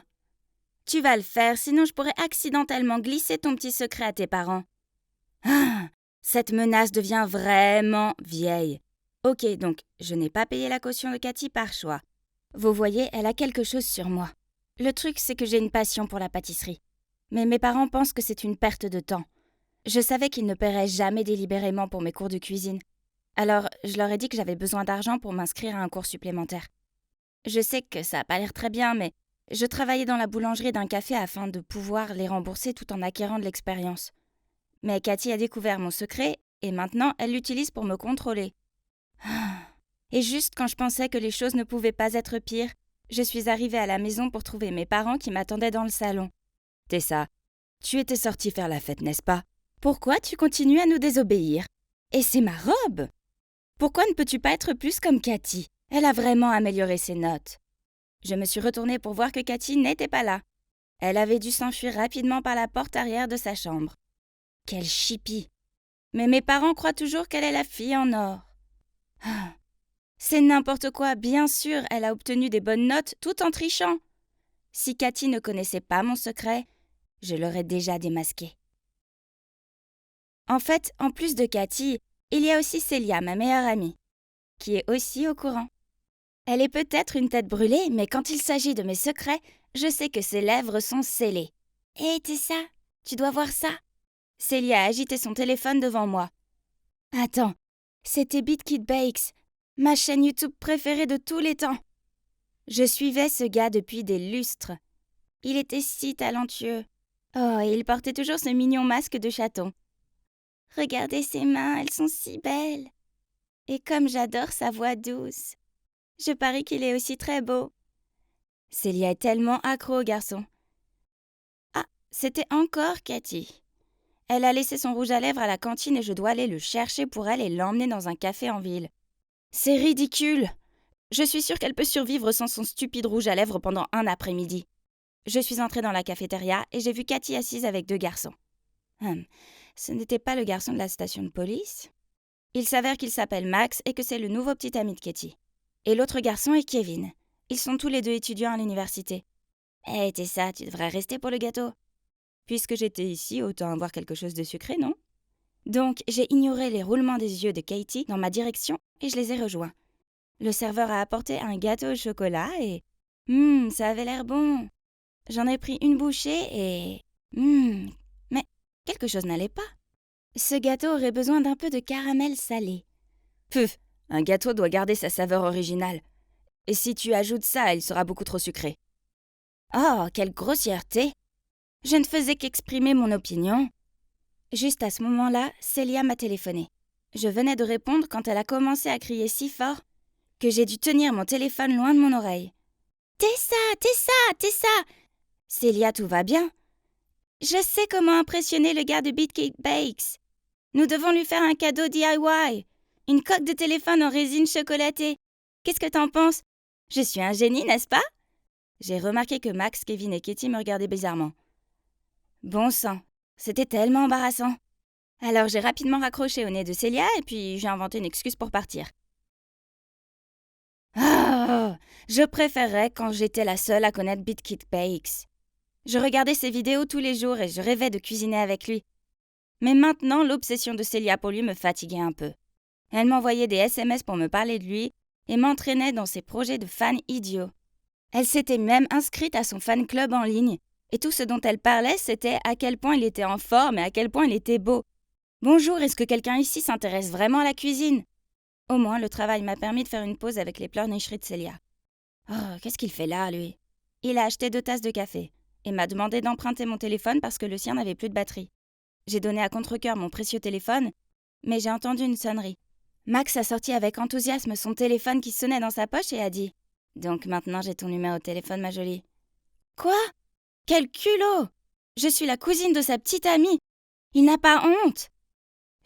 Tu vas le faire, sinon je pourrais accidentellement glisser ton petit secret à tes parents. Cette menace devient vraiment vieille. Ok, donc je n'ai pas payé la caution de Cathy par choix. Vous voyez, elle a quelque chose sur moi. Le truc, c'est que j'ai une passion pour la pâtisserie. Mais mes parents pensent que c'est une perte de temps. Je savais qu'ils ne paieraient jamais délibérément pour mes cours de cuisine. Alors, je leur ai dit que j'avais besoin d'argent pour m'inscrire à un cours supplémentaire. Je sais que ça n'a pas l'air très bien, mais je travaillais dans la boulangerie d'un café afin de pouvoir les rembourser tout en acquérant de l'expérience. Mais Cathy a découvert mon secret et maintenant elle l'utilise pour me contrôler. Et juste quand je pensais que les choses ne pouvaient pas être pires, je suis arrivée à la maison pour trouver mes parents qui m'attendaient dans le salon. « Tessa, tu étais sortie faire la fête, n'est-ce pas? Pourquoi tu continues à nous désobéir? Et c'est ma robe! Pourquoi ne peux-tu pas être plus comme Cathy? Elle a vraiment amélioré ses notes. » Je me suis retournée pour voir que Cathy n'était pas là. Elle avait dû s'enfuir rapidement par la porte arrière de sa chambre. Quelle chipie! Mais mes parents croient toujours qu'elle est la fille en or. C'est n'importe quoi, bien sûr, elle a obtenu des bonnes notes tout en trichant. Si Cathy ne connaissait pas mon secret, je l'aurais déjà démasqué. En fait, en plus de Cathy, il y a aussi Célia, ma meilleure amie, qui est aussi au courant. Elle est peut-être une tête brûlée, mais quand il s'agit de mes secrets, je sais que ses lèvres sont scellées. « Hé, Tessa, tu dois voir ça !» Célia a agité son téléphone devant moi. « Attends, c'était Beat Kid Bakes, ma chaîne YouTube préférée de tous les temps. Je suivais ce gars depuis des lustres. Il était si talentueux. Oh, et il portait toujours ce mignon masque de chaton. Regardez ses mains, elles sont si belles. Et comme j'adore sa voix douce. Je parie qu'il est aussi très beau. Célia est tellement accro au garçon. Ah, c'était encore Cathy. Elle a laissé son rouge à lèvres à la cantine et je dois aller le chercher pour elle et l'emmener dans un café en ville. C'est ridicule. Je suis sûre qu'elle peut survivre sans son stupide rouge à lèvres pendant un après-midi. Je suis entrée dans la cafétéria et j'ai vu Cathy assise avec 2 garçons. Ce n'était pas le garçon de la station de police. Il s'avère qu'il s'appelle Max et que c'est le nouveau petit ami de Cathy. Et l'autre garçon est Kevin. Ils sont tous les 2 étudiants à l'université. Eh, Tessa, tu devrais rester pour le gâteau. Puisque j'étais ici, autant avoir quelque chose de sucré, non? Donc, j'ai ignoré les roulements des yeux de Katie dans ma direction et je les ai rejoints. Le serveur a apporté un gâteau au chocolat et... ça avait l'air bon. J'en ai pris une bouchée et... mais quelque chose n'allait pas. Ce gâteau aurait besoin d'un peu de caramel salé. Puf, un gâteau doit garder sa saveur originale. Et si tu ajoutes ça, il sera beaucoup trop sucré. Oh, quelle grossièreté! Je ne faisais qu'exprimer mon opinion. Juste à ce moment-là, Célia m'a téléphoné. Je venais de répondre quand elle a commencé à crier si fort que j'ai dû tenir mon téléphone loin de mon oreille. « Tessa, Tessa, Tessa !» Célia, tout va bien? Je sais comment impressionner le gars de Beat Bakes. Nous devons lui faire un cadeau DIY. Une coque de téléphone en résine chocolatée. Qu'est-ce que t'en penses? Je suis un génie, n'est-ce pas? J'ai remarqué que Max, Kevin et Katie me regardaient bizarrement. Bon sang, c'était tellement embarrassant. Alors j'ai rapidement raccroché au nez de Célia et puis j'ai inventé une excuse pour partir. Je préférais quand j'étais la seule à connaître Beat Bakes. Je regardais ses vidéos tous les jours et je rêvais de cuisiner avec lui. Mais maintenant, l'obsession de Célia pour lui me fatiguait un peu. Elle m'envoyait des SMS pour me parler de lui et m'entraînait dans ses projets de fan idiots. Elle s'était même inscrite à son fan club en ligne. Et tout ce dont elle parlait, c'était à quel point il était en forme et à quel point il était beau. Bonjour, est-ce que quelqu'un ici s'intéresse vraiment à la cuisine? Au moins, le travail m'a permis de faire une pause avec les pleurnicheries de Célia. Oh, qu'est-ce qu'il fait là, lui? Il a acheté 2 tasses de café et m'a demandé d'emprunter mon téléphone parce que le sien n'avait plus de batterie. J'ai donné à contre-cœur mon précieux téléphone, mais j'ai entendu une sonnerie. Max a sorti avec enthousiasme son téléphone qui sonnait dans sa poche et a dit « Donc maintenant j'ai ton numéro de téléphone, ma jolie. » Quoi? Quel culot! Je suis la cousine de sa petite amie. Il n'a pas honte.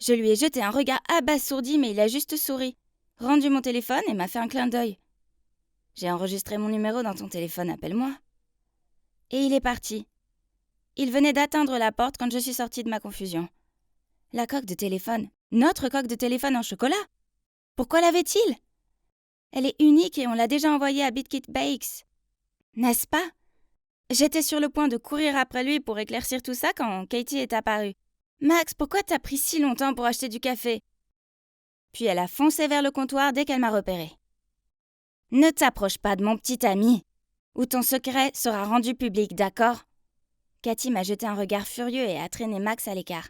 Je lui ai jeté un regard abasourdi, mais il a juste souri, rendu mon téléphone et m'a fait un clin d'œil. J'ai enregistré mon numéro dans ton téléphone, appelle-moi. Et il est parti. Il venait d'atteindre la porte quand je suis sortie de ma confusion. La coque de téléphone, notre coque de téléphone en chocolat. Pourquoi l'avait-il? Elle est unique et on l'a déjà envoyée à Beat Bakes. N'est-ce pas? J'étais sur le point de courir après lui pour éclaircir tout ça quand Katie est apparue. « Max, pourquoi t'as pris si longtemps pour acheter du café ?» Puis elle a foncé vers le comptoir dès qu'elle m'a repérée. « Ne t'approche pas de mon petit ami, ou ton secret sera rendu public, d'accord ?» Cathy m'a jeté un regard furieux et a traîné Max à l'écart.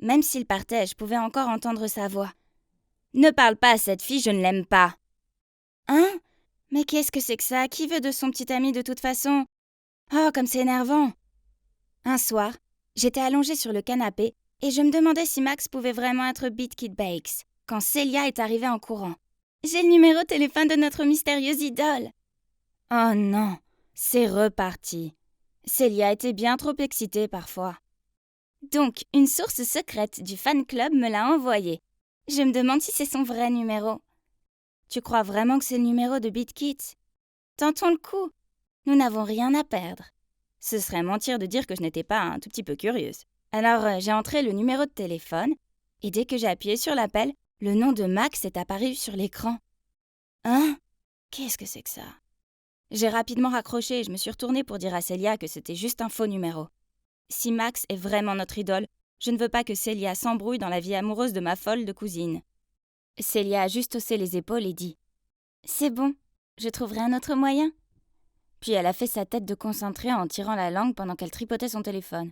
Même s'il partait, je pouvais encore entendre sa voix. « Ne parle pas à cette fille, je ne l'aime pas. »« Hein? Mais qu'est-ce que c'est que ça? Qui veut de son petit ami de toute façon? Oh, comme c'est énervant !» Un soir, j'étais allongée sur le canapé et je me demandais si Max pouvait vraiment être Beat Bakes quand Célia est arrivée en courant. « J'ai le numéro de téléphone de notre mystérieuse idole !» Oh non, c'est reparti. Célia était bien trop excitée parfois. Donc, une source secrète du fan club me l'a envoyé. Je me demande si c'est son vrai numéro. Tu crois vraiment que c'est le numéro de Beat Kids? Tentons le coup. Nous n'avons rien à perdre. Ce serait mentir de dire que je n'étais pas un tout petit peu curieuse. Alors, j'ai entré le numéro de téléphone et dès que j'ai appuyé sur l'appel, le nom de Max est apparu sur l'écran. Hein? Qu'est-ce que c'est que ça? J'ai rapidement raccroché et je me suis retournée pour dire à Célia que c'était juste un faux numéro. Si Max est vraiment notre idole, je ne veux pas que Célia s'embrouille dans la vie amoureuse de ma folle de cousine. Célia a juste haussé les épaules et dit « C'est bon, je trouverai un autre moyen. » Puis elle a fait sa tête de concentrée en tirant la langue pendant qu'elle tripotait son téléphone.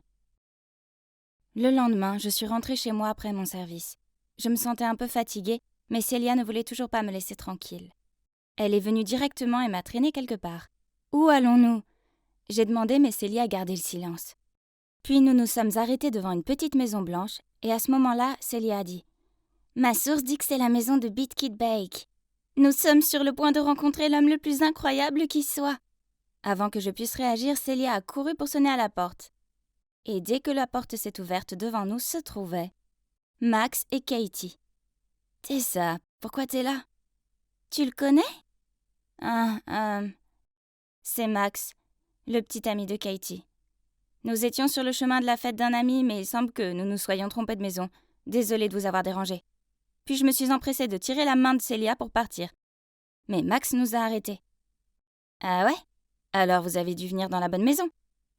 Le lendemain, je suis rentrée chez moi après mon service. Je me sentais un peu fatiguée, mais Célia ne voulait toujours pas me laisser tranquille. Elle est venue directement et m'a traînée quelque part. « Où allons-nous » J'ai demandé, mais Célia a gardé le silence. Puis nous nous sommes arrêtés devant une petite maison blanche, et à ce moment-là, Célia a dit « Ma source dit que c'est la maison de Beat Bakes. Nous sommes sur le point de rencontrer l'homme le plus incroyable qui soit. » Avant que je puisse réagir, Célia a couru pour sonner à la porte. Et dès que la porte s'est ouverte, devant nous se trouvaient Max et Katie. « Tessa, pourquoi t'es là? Tu le connais? » C'est Max, le petit ami de Katie. Nous étions sur le chemin de la fête d'un ami, mais il semble que nous nous soyons trompés de maison. Désolée de vous avoir dérangé. Puis je me suis empressée de tirer la main de Célia pour partir. Mais Max nous a arrêtés. « Ah ouais? Alors vous avez dû venir dans la bonne maison.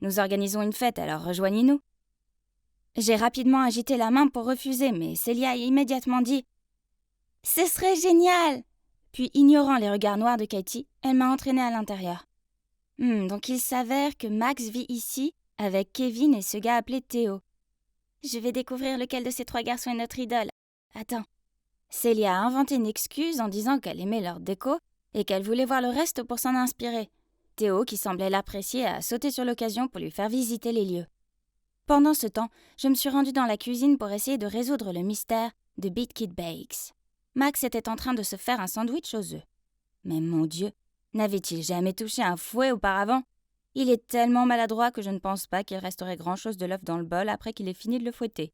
Nous organisons une fête, alors rejoignez-nous. » J'ai rapidement agité la main pour refuser, mais Célia a immédiatement dit « Ce serait génial !» Puis, ignorant les regards noirs de Katie, elle m'a entraînée à l'intérieur. Donc il s'avère que Max vit ici avec Kevin et ce gars appelé Théo. Je vais découvrir lequel de ces 3 garçons est notre idole. Attends. Célia a inventé une excuse en disant qu'elle aimait leur déco et qu'elle voulait voir le reste pour s'en inspirer. Théo, qui semblait l'apprécier, a sauté sur l'occasion pour lui faire visiter les lieux. Pendant ce temps, je me suis rendue dans la cuisine pour essayer de résoudre le mystère de Beat Kid Bakes. Max était en train de se faire un sandwich aux œufs. Mais mon Dieu, n'avait-il jamais touché un fouet auparavant? Il est tellement maladroit que je ne pense pas qu'il resterait grand-chose de l'œuf dans le bol après qu'il ait fini de le fouetter.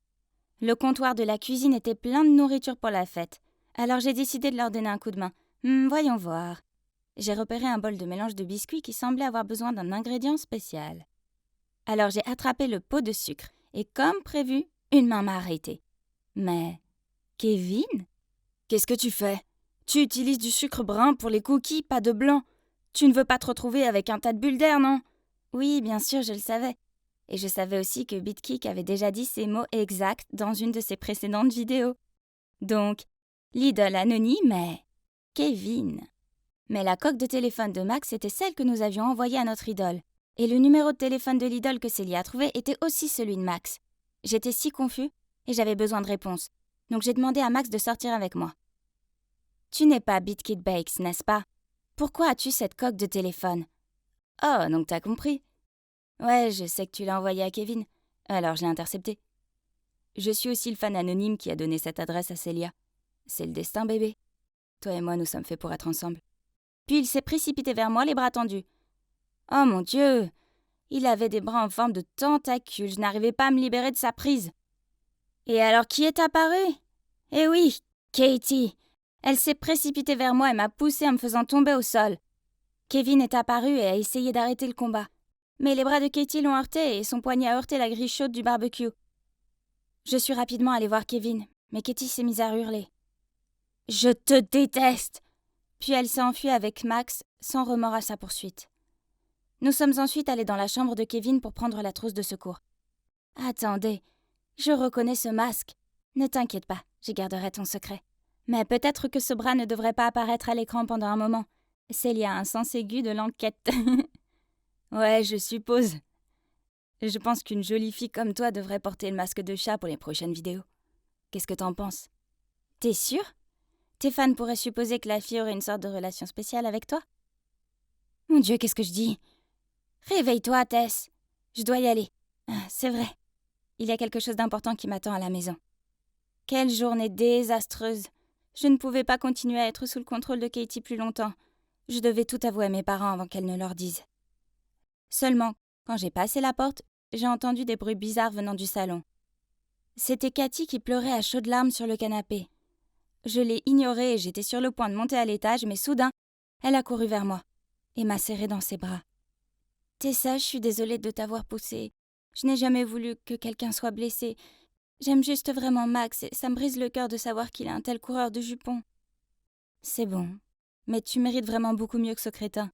Le comptoir de la cuisine était plein de nourriture pour la fête, alors j'ai décidé de leur donner un coup de main. Voyons voir. J'ai repéré un bol de mélange de biscuits qui semblait avoir besoin d'un ingrédient spécial. Alors j'ai attrapé le pot de sucre, et comme prévu, une main m'a arrêtée. Mais Kevin? Qu'est-ce que tu fais? Tu utilises du sucre brun pour les cookies, pas de blanc. Tu ne veux pas te retrouver avec un tas de bulles d'air, non? Oui, bien sûr, je le savais. Et je savais aussi que BitKick avait déjà dit ces mots exacts dans une de ses précédentes vidéos. Donc, l'idole anonyme est Kevin. Mais la coque de téléphone de Max était celle que nous avions envoyée à notre idole. Et le numéro de téléphone de l'idole que Célia a trouvé était aussi celui de Max. J'étais si confus et j'avais besoin de réponses. Donc j'ai demandé à Max de sortir avec moi. Tu n'es pas Beat Kid Bakes, n'est-ce pas? Pourquoi as-tu cette coque de téléphone? Oh, donc t'as compris. Ouais, je sais que tu l'as envoyé à Kevin. Alors je l'ai intercepté. Je suis aussi le fan anonyme qui a donné cette adresse à Célia. C'est le destin, bébé. Toi et moi, nous sommes faits pour être ensemble. Puis il s'est précipité vers moi, les bras tendus. Oh mon Dieu! Il avait des bras en forme de tentacules, je n'arrivais pas à me libérer de sa prise. Et alors qui est apparu? Eh oui, Katie! Elle s'est précipitée vers moi et m'a poussée en me faisant tomber au sol. Kevin est apparu et a essayé d'arrêter le combat. Mais les bras de Katie l'ont heurté et son poignet a heurté la grille chaude du barbecue. Je suis rapidement allée voir Kevin, mais Katie s'est mise à hurler. « Je te déteste !» Puis elle s'est enfuie avec Max, sans remords à sa poursuite. Nous sommes ensuite allés dans la chambre de Kevin pour prendre la trousse de secours. « Attendez, je reconnais ce masque. Ne t'inquiète pas, je garderai ton secret. Mais peut-être que ce bras ne devrait pas apparaître à l'écran pendant un moment. Célia a un sens aigu de l'enquête. » Ouais, je suppose. Je pense qu'une jolie fille comme toi devrait porter le masque de chat pour les prochaines vidéos. Qu'est-ce que t'en penses? T'es sûre? Tes fans pourraient supposer que la fille aurait une sorte de relation spéciale avec toi? Mon Dieu, qu'est-ce que je dis? Réveille-toi, Tess. Je dois y aller. C'est vrai. Il y a quelque chose d'important qui m'attend à la maison. Quelle journée désastreuse. Je ne pouvais pas continuer à être sous le contrôle de Katie plus longtemps. Je devais tout avouer à mes parents avant qu'elle ne leur dise. Seulement, quand j'ai passé la porte, j'ai entendu des bruits bizarres venant du salon. C'était Katie qui pleurait à chaudes larmes sur le canapé. Je l'ai ignorée et j'étais sur le point de monter à l'étage, mais soudain, elle a couru vers moi et m'a serrée dans ses bras. « Tessa, je suis désolée de t'avoir poussée. Je n'ai jamais voulu que quelqu'un soit blessé. J'aime juste vraiment Max et ça me brise le cœur de savoir qu'il est un tel coureur de jupons. » C'est bon, mais tu mérites vraiment beaucoup mieux que ce crétin.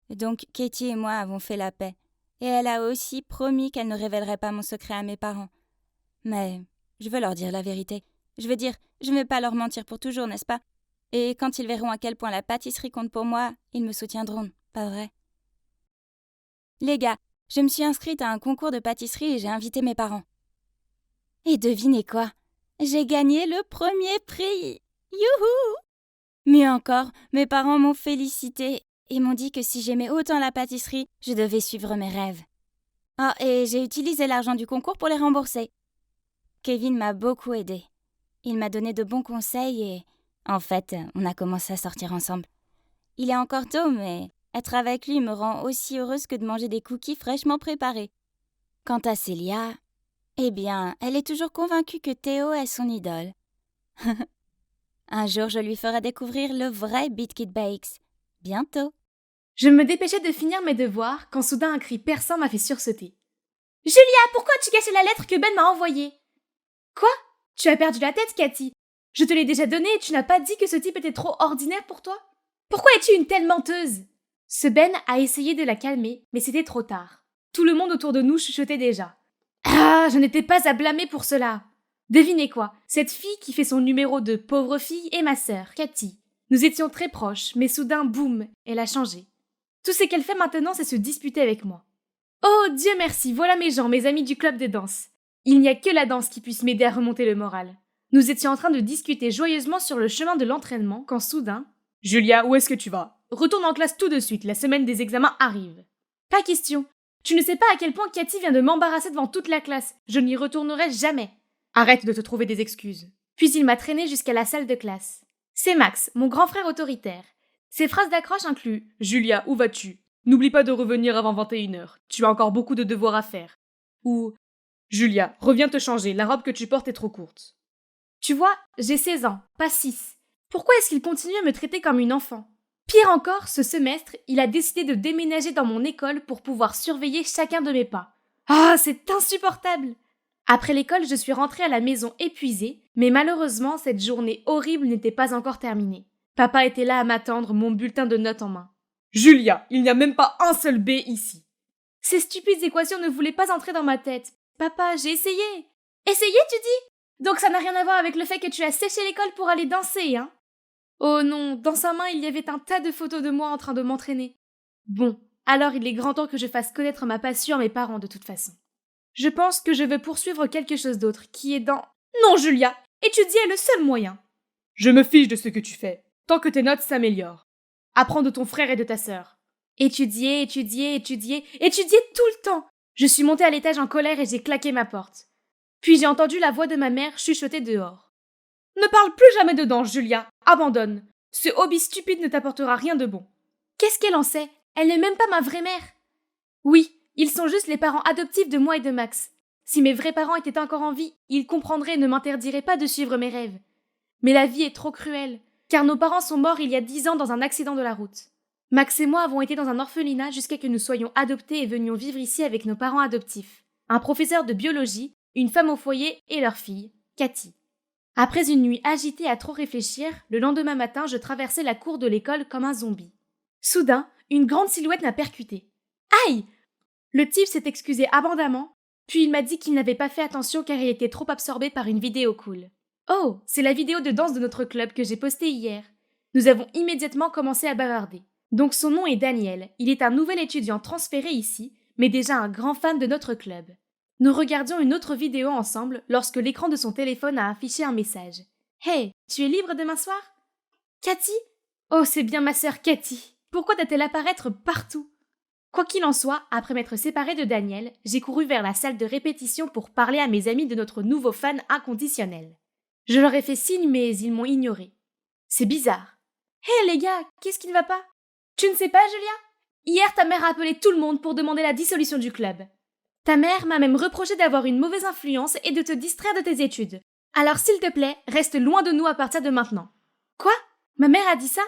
Donc Katie et moi avons fait la paix, et elle a aussi promis qu'elle ne révélerait pas mon secret à mes parents. Mais je veux leur dire la vérité. Je veux dire, je ne vais pas leur mentir pour toujours, n'est-ce pas? Et quand ils verront à quel point la pâtisserie compte pour moi, ils me soutiendront, pas vrai? Les gars, je me suis inscrite à un concours de pâtisserie et j'ai invité mes parents. Et devinez quoi? J'ai gagné le premier prix! Youhou! Mieux encore, mes parents m'ont félicité et m'ont dit que si j'aimais autant la pâtisserie, je devais suivre mes rêves. Ah, et j'ai utilisé l'argent du concours pour les rembourser. Kevin m'a beaucoup aidée. Il m'a donné de bons conseils et, en fait, on a commencé à sortir ensemble. Il est encore tôt, mais Être avec lui me rend aussi heureuse que de manger des cookies fraîchement préparés. Quant à Célia, eh bien, elle est toujours convaincue que Théo est son idole. Un jour, je lui ferai découvrir le vrai BitKit Bakes. Bientôt. Je me dépêchais de finir mes devoirs quand soudain un cri perçant m'a fait sursauter. « Julia, pourquoi as-tu caché la lettre que Ben m'a envoyée ?»« Quoi ? Tu as perdu la tête, Cathy. Je te l'ai déjà donnée et tu n'as pas dit que ce type était trop ordinaire pour toi ? Pourquoi es-tu une telle menteuse ?» Ce Ben a essayé de la calmer, mais c'était trop tard. Tout le monde autour de nous chuchotait déjà. Ah, je n'étais pas à blâmer pour cela. Devinez quoi, cette fille qui fait son numéro de pauvre fille est ma sœur, Cathy. Nous étions très proches, mais soudain, boum, elle a changé. Tout ce qu'elle fait maintenant, c'est se disputer avec moi. Oh, Dieu merci, voilà mes gens, mes amis du club de danse. Il n'y a que la danse qui puisse m'aider à remonter le moral. Nous étions en train de discuter joyeusement sur le chemin de l'entraînement quand soudain... « Julia, où est-ce que tu vas ? Retourne en classe tout de suite, la semaine des examens arrive. » Pas question. Tu ne sais pas à quel point Cathy vient de m'embarrasser devant toute la classe. Je n'y retournerai jamais. Arrête de te trouver des excuses. Puis il m'a traîné jusqu'à la salle de classe. C'est Max, mon grand frère autoritaire. Ses phrases d'accroche incluent « Julia, où vas-tu ? N'oublie pas de revenir avant 21h. Tu as encore beaucoup de devoirs à faire. » Ou « Julia, reviens te changer, la robe que tu portes est trop courte. » Tu vois, j'ai 16 ans, pas 6. Pourquoi est-ce qu'il continue à me traiter comme une enfant ? Pire encore, ce semestre, il a décidé de déménager dans mon école pour pouvoir surveiller chacun de mes pas. Ah, c'est insupportable ! Après l'école, je suis rentrée à la maison épuisée, mais malheureusement, cette journée horrible n'était pas encore terminée. Papa était là à m'attendre, mon bulletin de notes en main. « Julia, il n'y a même pas un seul B ici !» Ces stupides équations ne voulaient pas entrer dans ma tête. Papa, j'ai essayé. Essayé, tu dis ? Donc ça n'a rien à voir avec le fait que tu as séché l'école pour aller danser, hein ? Oh non, dans sa main, il y avait un tas de photos de moi en train de m'entraîner. Bon, alors il est grand temps que je fasse connaître ma passion à mes parents de toute façon. Je pense que je veux poursuivre quelque chose d'autre, qui est dans... Non, Julia, étudier est le seul moyen. Je me fiche de ce que tu fais, tant que tes notes s'améliorent. Apprends de ton frère et de ta sœur. Étudier, étudier, étudier, étudier tout le temps. Je suis montée à l'étage en colère et j'ai claqué ma porte. Puis j'ai entendu la voix de ma mère chuchoter dehors. Ne parle plus jamais de danse, Julia. Abandonne. Ce hobby stupide ne t'apportera rien de bon. Qu'est-ce qu'elle en sait ? Elle n'est même pas ma vraie mère. Oui, ils sont juste les parents adoptifs de moi et de Max. Si mes vrais parents étaient encore en vie, ils comprendraient et ne m'interdiraient pas de suivre mes rêves. Mais la vie est trop cruelle, car nos parents sont morts il y a 10 ans dans un accident de la route. Max et moi avons été dans un orphelinat jusqu'à que nous soyons adoptés et venions vivre ici avec nos parents adoptifs. Un professeur de biologie, une femme au foyer et leur fille, Cathy. Après une nuit agitée à trop réfléchir, le lendemain matin, je traversais la cour de l'école comme un zombie. Soudain, une grande silhouette m'a percuté. Aïe ! Le type s'est excusé abondamment, puis il m'a dit qu'il n'avait pas fait attention car il était trop absorbé par une vidéo cool. Oh, c'est la vidéo de danse de notre club que j'ai postée hier. Nous avons immédiatement commencé à bavarder. Donc son nom est Daniel, il est un nouvel étudiant transféré ici, mais déjà un grand fan de notre club. Nous regardions une autre vidéo ensemble lorsque l'écran de son téléphone a affiché un message. « Hey, tu es libre demain soir ?»« Cathy ? Oh, c'est bien ma sœur Cathy. Pourquoi doit-elle apparaître partout ?» Quoi qu'il en soit, après m'être séparée de Daniel, j'ai couru vers la salle de répétition pour parler à mes amis de notre nouveau fan inconditionnel. Je leur ai fait signe, mais ils m'ont ignoré. C'est bizarre. « Hey les gars, qu'est-ce qui ne va pas ? Tu ne sais pas, Julia ? Hier, ta mère a appelé tout le monde pour demander la dissolution du club. Ta mère m'a même reproché d'avoir une mauvaise influence et de te distraire de tes études. Alors s'il te plaît, reste loin de nous à partir de maintenant. » Quoi ? Ma mère a dit ça ?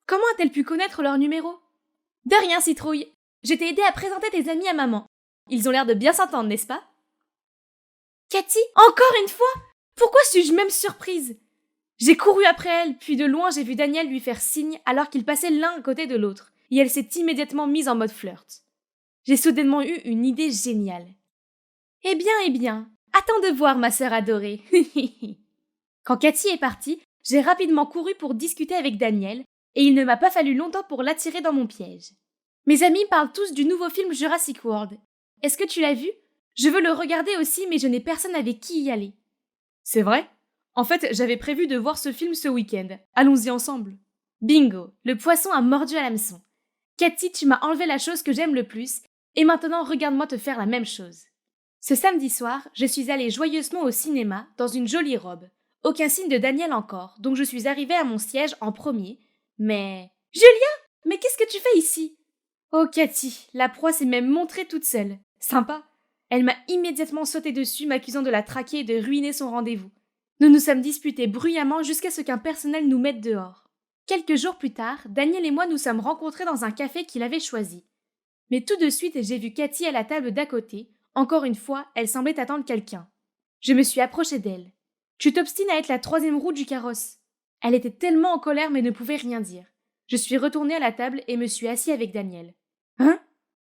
Comment a-t-elle pu connaître leur numéro ? De rien, citrouille. Je t'ai aidé à présenter tes amis à maman. Ils ont l'air de bien s'entendre, n'est-ce pas ? Cathy, encore une fois ? Pourquoi suis-je même surprise ? J'ai couru après elle, puis de loin j'ai vu Daniel lui faire signe alors qu'ils passaient l'un à côté de l'autre, et elle s'est immédiatement mise en mode flirt. J'ai soudainement eu une idée géniale. Eh bien, attends de voir ma sœur adorée. Quand Cathy est partie, j'ai rapidement couru pour discuter avec Daniel, et il ne m'a pas fallu longtemps pour l'attirer dans mon piège. Mes amis parlent tous du nouveau film Jurassic World. Est-ce que tu l'as vu ? Je veux le regarder aussi, mais je n'ai personne avec qui y aller. C'est vrai ? En fait, j'avais prévu de voir ce film ce week-end. Allons-y ensemble. Bingo, le poisson a mordu à l'hameçon. Cathy, tu m'as enlevé la chose que j'aime le plus, et maintenant regarde-moi te faire la même chose. Ce samedi soir, je suis allée joyeusement au cinéma dans une jolie robe. Aucun signe de Daniel encore, donc je suis arrivée à mon siège en premier, mais... Julia, mais qu'est-ce que tu fais ici ? Oh Cathy, la proie s'est même montrée toute seule. Sympa. Elle m'a immédiatement sauté dessus, m'accusant de la traquer et de ruiner son rendez-vous. Nous nous sommes disputés bruyamment jusqu'à ce qu'un personnel nous mette dehors. Quelques jours plus tard, Daniel et moi nous sommes rencontrés dans un café qu'il avait choisi. Mais tout de suite, j'ai vu Cathy à la table d'à côté. Encore une fois, elle semblait attendre quelqu'un. Je me suis approchée d'elle. « Tu t'obstines à être la troisième roue du carrosse. » Elle était tellement en colère mais ne pouvait rien dire. Je suis retournée à la table et me suis assise avec Daniel. « Hein ?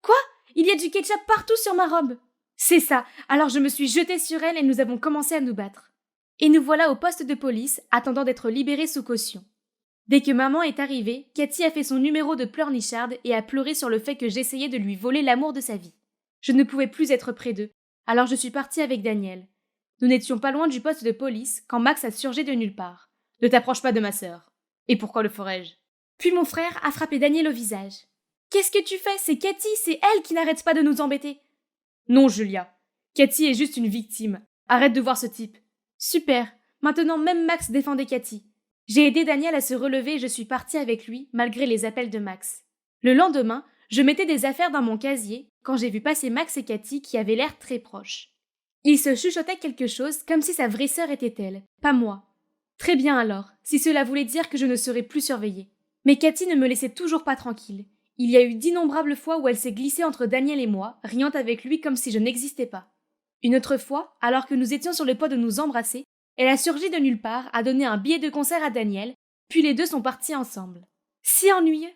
Quoi ? Il y a du ketchup partout sur ma robe !» C'est ça, alors je me suis jetée sur elle et nous avons commencé à nous battre. Et nous voilà au poste de police, attendant d'être libérés sous caution. Dès que maman est arrivée, Cathy a fait son numéro de pleurnicharde et a pleuré sur le fait que j'essayais de lui voler l'amour de sa vie. Je ne pouvais plus être près d'eux, alors je suis partie avec Daniel. Nous n'étions pas loin du poste de police quand Max a surgi de nulle part. « Ne t'approche pas de ma sœur. »« Et pourquoi le ferais-je » Puis mon frère a frappé Daniel au visage. « Qu'est-ce que tu fais ? C'est Cathy, c'est elle qui n'arrête pas de nous embêter. » Non, Julia. Cathy est juste une victime. Arrête de voir ce type. Super. Maintenant, même Max défendait Cathy. J'ai aidé Daniel à se relever et je suis partie avec lui, malgré les appels de Max. Le lendemain, je mettais des affaires dans mon casier quand j'ai vu passer Max et Cathy qui avaient l'air très proches. Ils se chuchotaient quelque chose comme si sa vraie sœur était elle, pas moi. Très bien alors, si cela voulait dire que je ne serais plus surveillée. Mais Cathy ne me laissait toujours pas tranquille. Il y a eu d'innombrables fois où elle s'est glissée entre Daniel et moi, riant avec lui comme si je n'existais pas. Une autre fois, alors que nous étions sur le point de nous embrasser, elle a surgi de nulle part, a donné un billet de concert à Daniel, puis les deux sont partis ensemble. Si ennuyeux!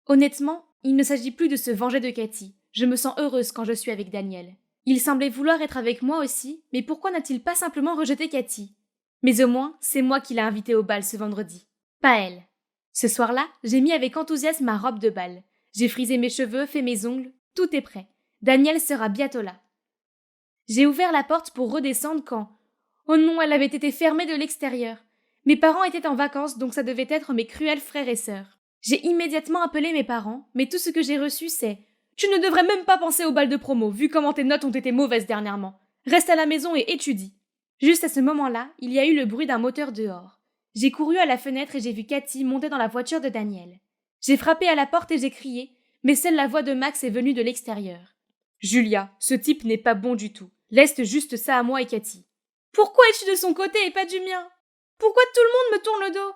Honnêtement, il ne s'agit plus de se venger de Cathy. Je me sens heureuse quand je suis avec Daniel. Il semblait vouloir être avec moi aussi, mais pourquoi n'a-t-il pas simplement rejeté Cathy? Mais au moins, c'est moi qui l'ai invitée au bal ce vendredi. Pas elle. Ce soir-là, j'ai mis avec enthousiasme ma robe de bal. J'ai frisé mes cheveux, fait mes ongles, tout est prêt. Daniel sera bientôt là. J'ai ouvert la porte pour redescendre quand... Oh non, elle avait été fermée de l'extérieur. Mes parents étaient en vacances, donc ça devait être mes cruels frères et sœurs. J'ai immédiatement appelé mes parents, mais tout ce que j'ai reçu c'est « Tu ne devrais même pas penser au bal de promo, vu comment tes notes ont été mauvaises dernièrement. Reste à la maison et étudie. » Juste à ce moment-là, il y a eu le bruit d'un moteur dehors. J'ai couru à la fenêtre et j'ai vu Cathy monter dans la voiture de Daniel. J'ai frappé à la porte et j'ai crié, mais seule la voix de Max est venue de l'extérieur. « Julia, ce type n'est pas bon du tout. Laisse juste ça à moi et Cathy. »« Pourquoi es-tu de son côté et pas du mien ? Pourquoi tout le monde me tourne le dos ?»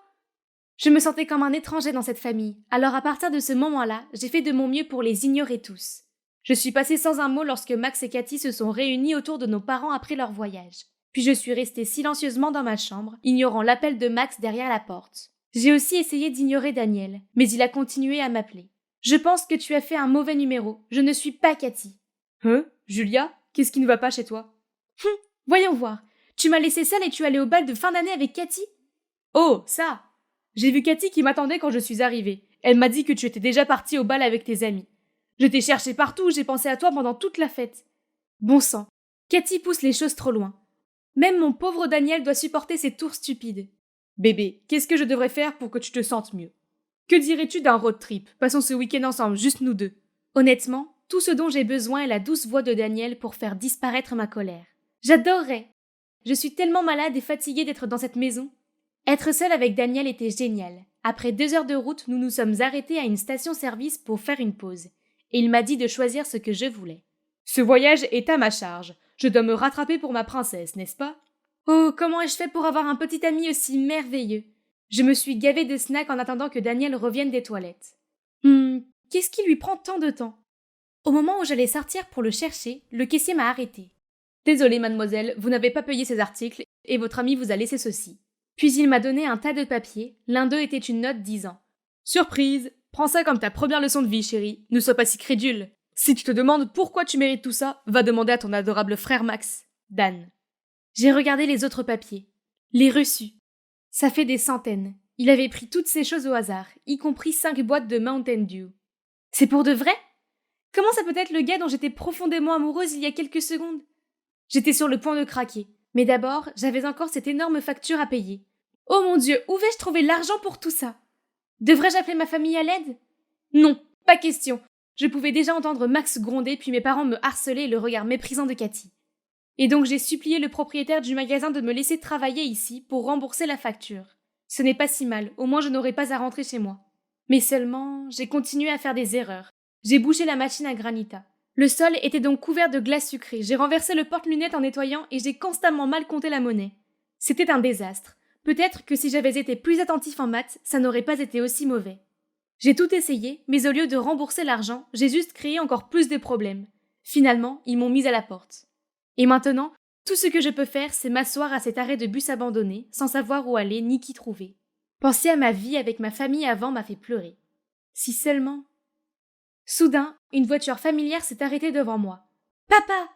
Je me sentais comme un étranger dans cette famille, alors à partir de ce moment-là, j'ai fait de mon mieux pour les ignorer tous. Je suis passée sans un mot lorsque Max et Cathy se sont réunis autour de nos parents après leur voyage. Puis je suis restée silencieusement dans ma chambre, ignorant l'appel de Max derrière la porte. J'ai aussi essayé d'ignorer Daniel, mais il a continué à m'appeler. « Je pense que tu as fait un mauvais numéro. Je ne suis pas Cathy. »« Hein ? Julia ? Qu'est-ce qui ne va pas chez toi ?»« Voyons voir. Tu m'as laissée seule et tu allais au bal de fin d'année avec Cathy ? » ?»« Oh, ça ! J'ai vu Cathy qui m'attendait quand je suis arrivée. Elle m'a dit que tu étais déjà partie au bal avec tes amis. Je t'ai cherché partout, j'ai pensé à toi pendant toute la fête. » Bon sang, Cathy pousse les choses trop loin. Même mon pauvre Daniel doit supporter ces tours stupides. Bébé, qu'est-ce que je devrais faire pour que tu te sentes mieux ? Que dirais-tu d'un road trip ? Passons ce week-end ensemble, juste nous deux. Honnêtement, tout ce dont j'ai besoin est la douce voix de Daniel pour faire disparaître ma colère. J'adorerais. Je suis tellement malade et fatiguée d'être dans cette maison. Être seule avec Daniel était génial. Après 2 heures de route, nous nous sommes arrêtés à une station-service pour faire une pause. Et il m'a dit de choisir ce que je voulais. Ce voyage est à ma charge. Je dois me rattraper pour ma princesse, n'est-ce pas ? Oh, comment ai-je fait pour avoir un petit ami aussi merveilleux ? Je me suis gavée de snacks en attendant que Daniel revienne des toilettes. Qu'est-ce qui lui prend tant de temps ? Au moment où j'allais sortir pour le chercher, le caissier m'a arrêtée. Désolée, mademoiselle, vous n'avez pas payé ces articles et votre ami vous a laissé ceci. Puis il m'a donné un tas de papiers, l'un d'eux était une note disant « Surprise, prends ça comme ta première leçon de vie, chérie, ne sois pas si crédule. Si tu te demandes pourquoi tu mérites tout ça, va demander à ton adorable frère Max, Dan. » J'ai regardé les autres papiers. Les reçus. Ça fait des centaines. Il avait pris toutes ces choses au hasard, y compris 5 boîtes de Mountain Dew. C'est pour de vrai ? Comment ça peut être le gars dont j'étais profondément amoureuse il y a quelques secondes ? J'étais sur le point de craquer. Mais d'abord, j'avais encore cette énorme facture à payer. Oh mon Dieu, où vais-je trouver l'argent pour tout ça ? Devrais-je appeler ma famille à l'aide ? Non, pas question. Je pouvais déjà entendre Max gronder puis mes parents me harceler et le regard méprisant de Cathy. Et donc j'ai supplié le propriétaire du magasin de me laisser travailler ici pour rembourser la facture. Ce n'est pas si mal, au moins je n'aurai pas à rentrer chez moi. Mais seulement, j'ai continué à faire des erreurs. J'ai bouché la machine à granita. Le sol était donc couvert de glace sucrée. J'ai renversé le porte-lunettes en nettoyant et j'ai constamment mal compté la monnaie. C'était un désastre. Peut-être que si j'avais été plus attentif en maths, ça n'aurait pas été aussi mauvais. J'ai tout essayé, mais au lieu de rembourser l'argent, j'ai juste créé encore plus de problèmes. Finalement, ils m'ont mise à la porte. Et maintenant, tout ce que je peux faire, c'est m'asseoir à cet arrêt de bus abandonné, sans savoir où aller ni qui trouver. Penser à ma vie avec ma famille avant m'a fait pleurer. Si seulement... Soudain, une voiture familière s'est arrêtée devant moi. « Papa !»«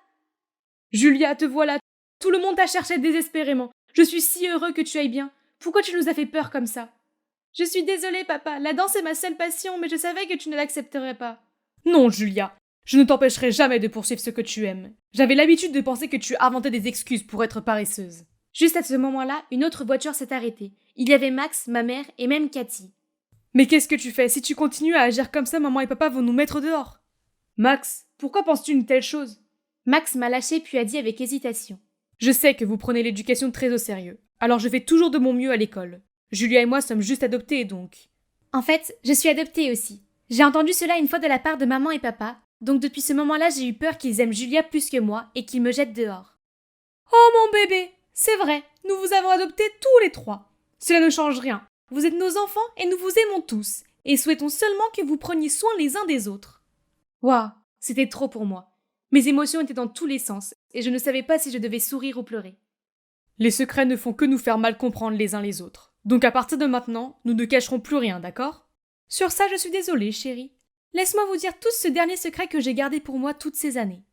Julia, te voilà. Tout le monde t'a cherché désespérément. Je suis si heureux que tu ailles bien. Pourquoi tu nous as fait peur comme ça ?»« Je suis désolée, papa. La danse est ma seule passion, mais je savais que tu ne l'accepterais pas. »« Non, Julia. Je ne t'empêcherai jamais de poursuivre ce que tu aimes. J'avais l'habitude de penser que tu inventais des excuses pour être paresseuse. » Juste à ce moment-là, une autre voiture s'est arrêtée. Il y avait Max, ma mère et même Cathy. « Mais qu'est-ce que tu fais? Si tu continues à agir comme ça, maman et papa vont nous mettre dehors. »« Max, pourquoi penses-tu une telle chose ?» Max m'a lâché puis a dit avec hésitation. « Je sais que vous prenez l'éducation très au sérieux. Alors je fais toujours de mon mieux à l'école. Julia et moi sommes juste adoptés donc. » En fait, je suis adoptée aussi. J'ai entendu cela une fois de la part de maman et papa, donc depuis ce moment-là j'ai eu peur qu'ils aiment Julia plus que moi et qu'ils me jettent dehors. « Oh mon bébé, c'est vrai, nous vous avons adoptés tous les trois. Cela ne change rien. Vous êtes nos enfants et nous vous aimons tous, et souhaitons seulement que vous preniez soin les uns des autres. » Waouh, c'était trop pour moi. Mes émotions étaient dans tous les sens, et je ne savais pas si je devais sourire ou pleurer. Les secrets ne font que nous faire mal comprendre les uns les autres. Donc à partir de maintenant, nous ne cacherons plus rien, d'accord? Sur ça, je suis désolée, chérie. Laisse-moi vous dire tout ce dernier secret que j'ai gardé pour moi toutes ces années.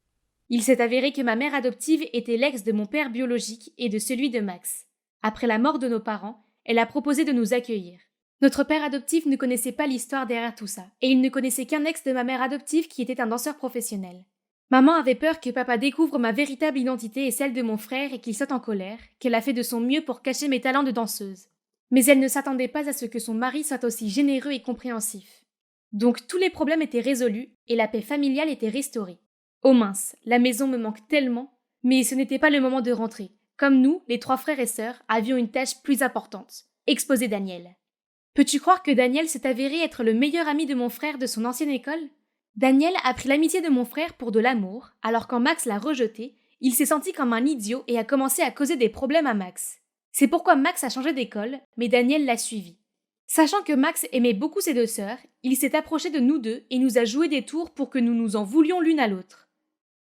Il s'est avéré que ma mère adoptive était l'ex de mon père biologique et de celui de Max. Après la mort de nos parents, elle a proposé de nous accueillir. Notre père adoptif ne connaissait pas l'histoire derrière tout ça, et il ne connaissait qu'un ex de ma mère adoptive qui était un danseur professionnel. Maman avait peur que papa découvre ma véritable identité et celle de mon frère et qu'il saute en colère, qu'elle a fait de son mieux pour cacher mes talents de danseuse. Mais elle ne s'attendait pas à ce que son mari soit aussi généreux et compréhensif. Donc tous les problèmes étaient résolus et la paix familiale était restaurée. Oh mince, la maison me manque tellement, mais ce n'était pas le moment de rentrer. Comme nous, les 3 frères et sœurs, avions une tâche plus importante, exposer Daniel. Peux-tu croire que Daniel s'est avéré être le meilleur ami de mon frère de son ancienne école? Daniel a pris l'amitié de mon frère pour de l'amour, alors quand Max l'a rejeté, il s'est senti comme un idiot et a commencé à causer des problèmes à Max. C'est pourquoi Max a changé d'école, mais Daniel l'a suivi. Sachant que Max aimait beaucoup ses 2 sœurs, il s'est approché de nous 2 et nous a joué des tours pour que nous nous en voulions l'une à l'autre.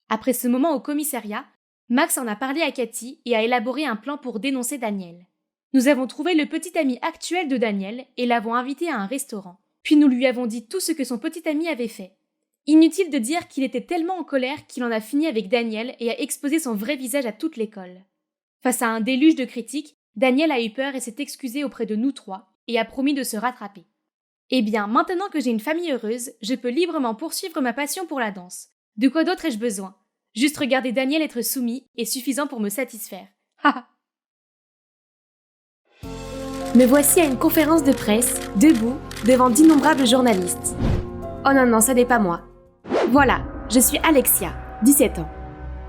Après ce moment au commissariat, Max en a parlé à Cathy et a élaboré un plan pour dénoncer Daniel. Nous avons trouvé le petit ami actuel de Daniel et l'avons invité à un restaurant. Puis nous lui avons dit tout ce que son petit ami avait fait. Inutile de dire qu'il était tellement en colère qu'il en a fini avec Daniel et a exposé son vrai visage à toute l'école. Face à un déluge de critiques, Daniel a eu peur et s'est excusé auprès de nous 3 et a promis de se rattraper. Eh bien, maintenant que j'ai une famille heureuse, je peux librement poursuivre ma passion pour la danse. De quoi d'autre ai-je besoin? Juste regarder Daniel être soumis est suffisant pour me satisfaire. Me voici à une conférence de presse, debout, devant d'innombrables journalistes. Oh non, ça n'est pas moi. Voilà, je suis Alexia, 17 ans.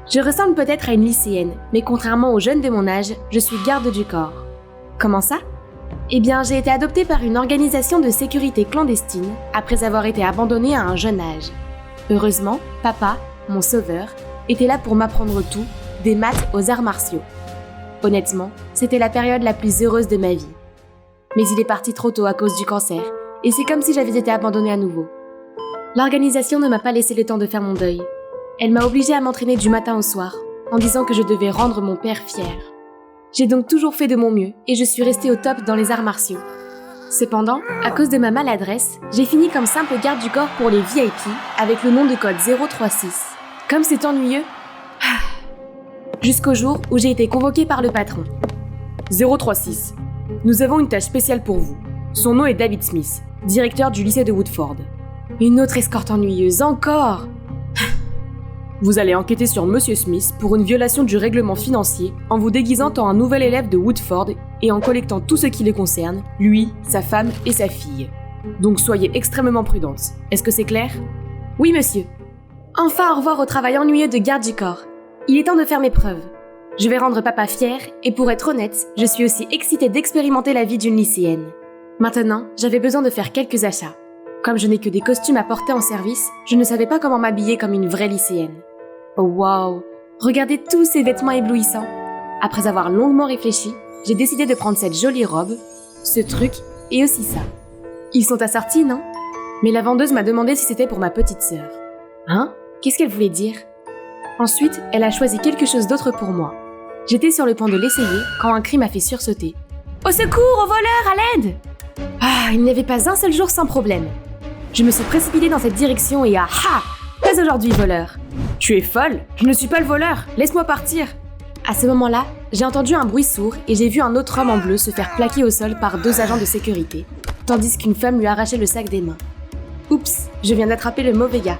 Je ressemble peut-être à une lycéenne, mais contrairement aux jeunes de mon âge, je suis garde du corps. Comment ça? Eh bien, j'ai été adoptée par une organisation de sécurité clandestine après avoir été abandonnée à un jeune âge. Heureusement, papa, mon sauveur, était là pour m'apprendre tout, des maths aux arts martiaux. Honnêtement, c'était la période la plus heureuse de ma vie. Mais il est parti trop tôt à cause du cancer, et c'est comme si j'avais été abandonnée à nouveau. L'organisation ne m'a pas laissé le temps de faire mon deuil. Elle m'a obligée à m'entraîner du matin au soir, en disant que je devais rendre mon père fier. J'ai donc toujours fait de mon mieux, et je suis restée au top dans les arts martiaux. Cependant, à cause de ma maladresse, j'ai fini comme simple garde du corps pour les VIP, avec le nom de code 036. Comme c'est ennuyeux. Jusqu'au jour où j'ai été convoquée par le patron. 036. Nous avons une tâche spéciale pour vous. Son nom est David Smith, directeur du lycée de Woodford. Une autre escorte ennuyeuse, encore. Vous allez enquêter sur Monsieur Smith pour une violation du règlement financier en vous déguisant en un nouvel élève de Woodford et en collectant tout ce qui le concerne, lui, sa femme et sa fille. Donc soyez extrêmement prudente. Est-ce que c'est clair? Oui, monsieur. Enfin, au revoir au travail ennuyeux de garde du corps. Il est temps de faire mes preuves. Je vais rendre papa fier, et pour être honnête, je suis aussi excitée d'expérimenter la vie d'une lycéenne. Maintenant, j'avais besoin de faire quelques achats. Comme je n'ai que des costumes à porter en service, je ne savais pas comment m'habiller comme une vraie lycéenne. Oh waouh! Regardez tous ces vêtements éblouissants. Après avoir longuement réfléchi, j'ai décidé de prendre cette jolie robe, ce truc et aussi ça. Ils sont assortis, non? Mais la vendeuse m'a demandé si c'était pour ma petite sœur. Hein? Qu'est-ce qu'elle voulait dire? Ensuite, elle a choisi quelque chose d'autre pour moi. J'étais sur le point de l'essayer quand un cri m'a fait sursauter. Au secours, aux voleurs, à l'aide! Ah, il n'y avait pas un seul jour sans problème. Je me suis précipitée dans cette direction et pas aujourd'hui, voleur! Tu es folle? Je ne suis pas le voleur! Laisse-moi partir! À ce moment-là, j'ai entendu un bruit sourd et j'ai vu un autre homme en bleu se faire plaquer au sol par 2 agents de sécurité, tandis qu'une femme lui arrachait le sac des mains. Oups, je viens d'attraper le mauvais gars.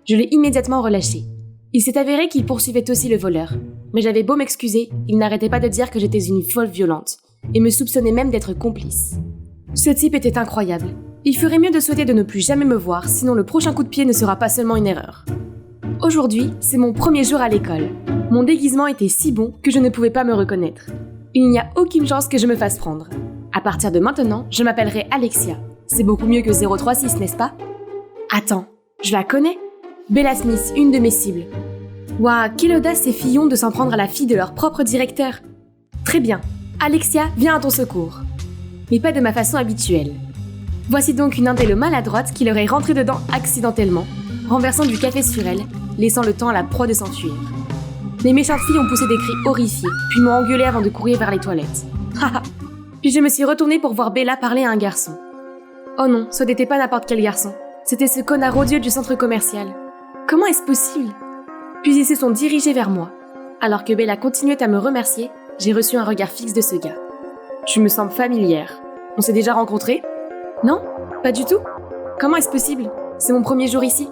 Je l'ai immédiatement relâché. Il s'est avéré qu'il poursuivait aussi le voleur. Mais j'avais beau m'excuser, il n'arrêtait pas de dire que j'étais une folle violente, et me soupçonnait même d'être complice. Ce type était incroyable. Il ferait mieux de souhaiter de ne plus jamais me voir, sinon le prochain coup de pied ne sera pas seulement une erreur. Aujourd'hui, c'est mon premier jour à l'école. Mon déguisement était si bon que je ne pouvais pas me reconnaître. Il n'y a aucune chance que je me fasse prendre. À partir de maintenant, je m'appellerai Alexia. C'est beaucoup mieux que 036, n'est-ce pas? Attends, je la connais? Bella Smith, une de mes cibles. Waouh, quelle audace ces filles ont de s'en prendre à la fille de leur propre directeur. Très bien, Alexia, viens à ton secours. Mais pas de ma façon habituelle. Voici donc une indé maladroite qui leur est rentrée dedans accidentellement, renversant du café sur elle, laissant le temps à la proie de s'enfuir. Les méchantes filles ont poussé des cris horrifiés, puis m'ont engueulée avant de courir vers les toilettes. Puis je me suis retournée pour voir Bella parler à un garçon. Oh non, ce n'était pas n'importe quel garçon. C'était ce connard odieux du centre commercial. Comment est-ce possible? Puis ils se sont dirigés vers moi. Alors que Bella continuait à me remercier, j'ai reçu un regard fixe de ce gars. Tu me sembles familière. On s'est déjà rencontrés? Non? Pas du tout? Comment est-ce possible? C'est mon premier jour ici.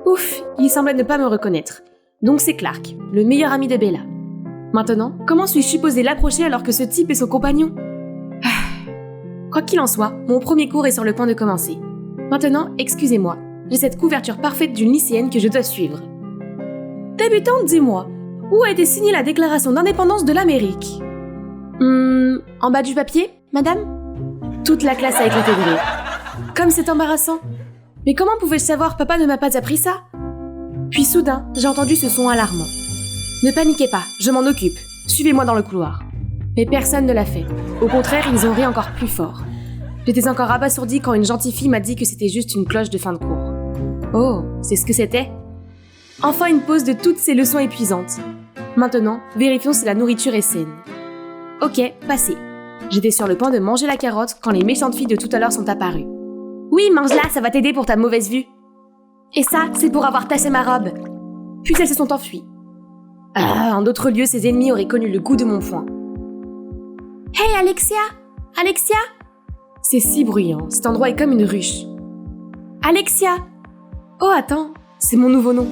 Ouf, il semblait ne pas me reconnaître. Donc c'est Clark, le meilleur ami de Bella. Maintenant, comment suis-je supposée l'approcher alors que ce type est son compagnon? Quoi qu'il en soit, mon premier cours est sur le point de commencer. Maintenant, excusez-moi, j'ai cette couverture parfaite d'une lycéenne que je dois suivre. Débutante, dis-moi, où a été signée la déclaration d'indépendance de l'Amérique? En bas du papier, madame? Toute la classe a éclaté de rire. Comme c'est embarrassant. Mais comment pouvais-je savoir, papa ne m'a pas appris ça? Puis soudain, j'ai entendu ce son alarmant. Ne paniquez pas, je m'en occupe. Suivez-moi dans le couloir. Mais personne ne l'a fait. Au contraire, ils ont ri encore plus fort. J'étais encore abasourdie quand une gentille fille m'a dit que c'était juste une cloche de fin de cours. Oh, c'est ce que c'était? Enfin une pause de toutes ces leçons épuisantes. Maintenant, vérifions si la nourriture est saine. Ok, passez. J'étais sur le point de manger la carotte quand les méchantes filles de tout à l'heure sont apparues. Oui, mange-la, ça va t'aider pour ta mauvaise vue. Et ça, c'est pour avoir tassé ma robe. Puis elles se sont enfuies. En d'autres lieux, ses ennemis auraient connu le goût de mon poing. Hey Alexia! Alexia! C'est si bruyant, cet endroit est comme une ruche. Alexia! Oh attends, c'est mon nouveau nom.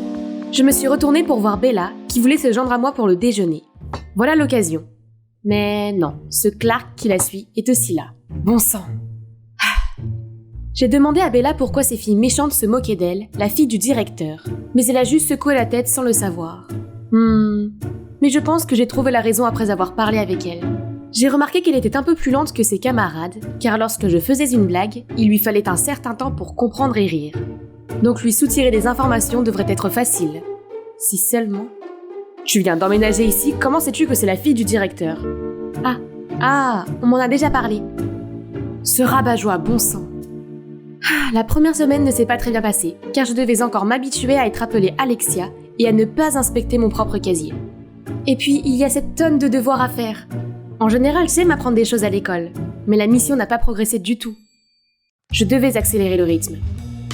Je me suis retournée pour voir Bella, qui voulait se joindre à moi pour le déjeuner. Voilà l'occasion. Mais non, ce Clark qui la suit est aussi là. Bon sang! J'ai demandé à Bella pourquoi ces filles méchantes se moquaient d'elle, la fille du directeur. Mais elle a juste secoué la tête sans le savoir. Mais je pense que j'ai trouvé la raison après avoir parlé avec elle. J'ai remarqué qu'elle était un peu plus lente que ses camarades, car lorsque je faisais une blague, il lui fallait un certain temps pour comprendre et rire. Donc lui soutirer des informations devrait être facile. Si seulement... Tu viens d'emménager ici, comment sais-tu que c'est la fille du directeur? On m'en a déjà parlé. Ce rabat-joie, bon sang. La première semaine ne s'est pas très bien passée, car je devais encore m'habituer à être appelée Alexia et à ne pas inspecter mon propre casier. Et puis, il y a cette tonne de devoirs à faire. En général, j'aime apprendre des choses à l'école, mais la mission n'a pas progressé du tout. Je devais accélérer le rythme.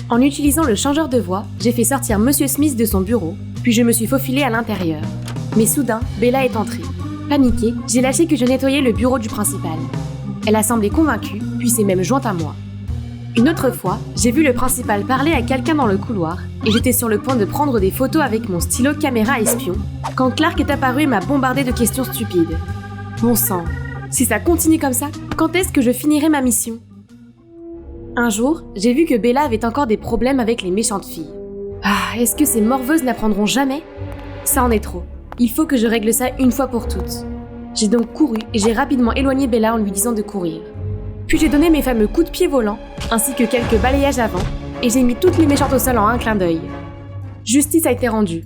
En utilisant le changeur de voix, j'ai fait sortir Monsieur Smith de son bureau, puis je me suis faufilée à l'intérieur. Mais soudain, Bella est entrée. Paniquée, j'ai lâché que je nettoyais le bureau du principal. Elle a semblé convaincue, puis s'est même jointe à moi. Une autre fois, j'ai vu le principal parler à quelqu'un dans le couloir, et j'étais sur le point de prendre des photos avec mon stylo caméra espion, quand Clark est apparu et m'a bombardé de questions stupides. Bon sang, si ça continue comme ça, quand est-ce que je finirai ma mission? Un jour, j'ai vu que Bella avait encore des problèmes avec les méchantes filles. Est-ce que ces morveuses n'apprendront jamais? Ça en est trop. Il faut que je règle ça une fois pour toutes. J'ai donc couru et j'ai rapidement éloigné Bella en lui disant de courir. Puis j'ai donné mes fameux coups de pied volants, ainsi que quelques balayages avant, et j'ai mis toutes les méchantes au sol en un clin d'œil. Justice a été rendue.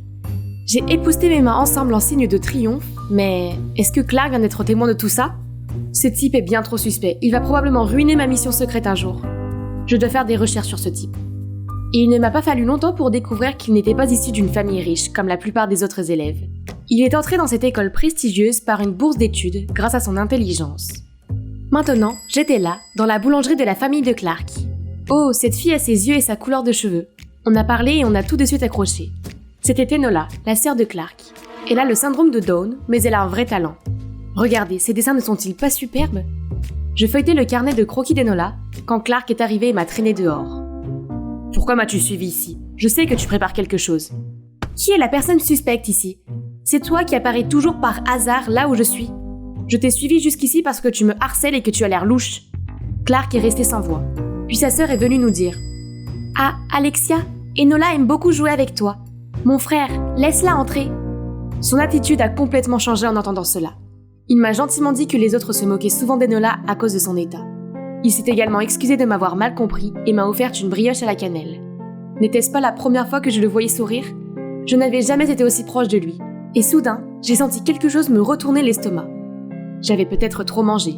J'ai épousseté mes mains ensemble en signe de triomphe, mais est-ce que Clark vient d'être témoin de tout ça? Ce type est bien trop suspect, il va probablement ruiner ma mission secrète un jour. Je dois faire des recherches sur ce type. Et il ne m'a pas fallu longtemps pour découvrir qu'il n'était pas issu d'une famille riche, comme la plupart des autres élèves. Il est entré dans cette école prestigieuse par une bourse d'études grâce à son intelligence. Maintenant, j'étais là, dans la boulangerie de la famille de Clark. Oh, cette fille a ses yeux et sa couleur de cheveux. On a parlé et on a tout de suite accroché. C'était Enola, la sœur de Clark. Elle a le syndrome de Down, mais elle a un vrai talent. Regardez, ses dessins ne sont-ils pas superbes? Je feuilletais le carnet de croquis d'Enola quand Clark est arrivé et m'a traîné dehors. Pourquoi m'as-tu suivi ici? Je sais que tu prépares quelque chose. Qui est la personne suspecte ici? C'est toi qui apparais toujours par hasard là où je suis. Je t'ai suivi jusqu'ici parce que tu me harcèles et que tu as l'air louche. Clark est resté sans voix. Puis sa sœur est venue nous dire « Ah, Alexia, Enola aime beaucoup jouer avec toi. Mon frère, laisse-la entrer. » Son attitude a complètement changé en entendant cela. Il m'a gentiment dit que les autres se moquaient souvent d'Enola à cause de son état. Il s'est également excusé de m'avoir mal compris et m'a offert une brioche à la cannelle. N'était-ce pas la première fois que je le voyais sourire? Je n'avais jamais été aussi proche de lui. Et soudain, j'ai senti quelque chose me retourner l'estomac. J'avais peut-être trop mangé.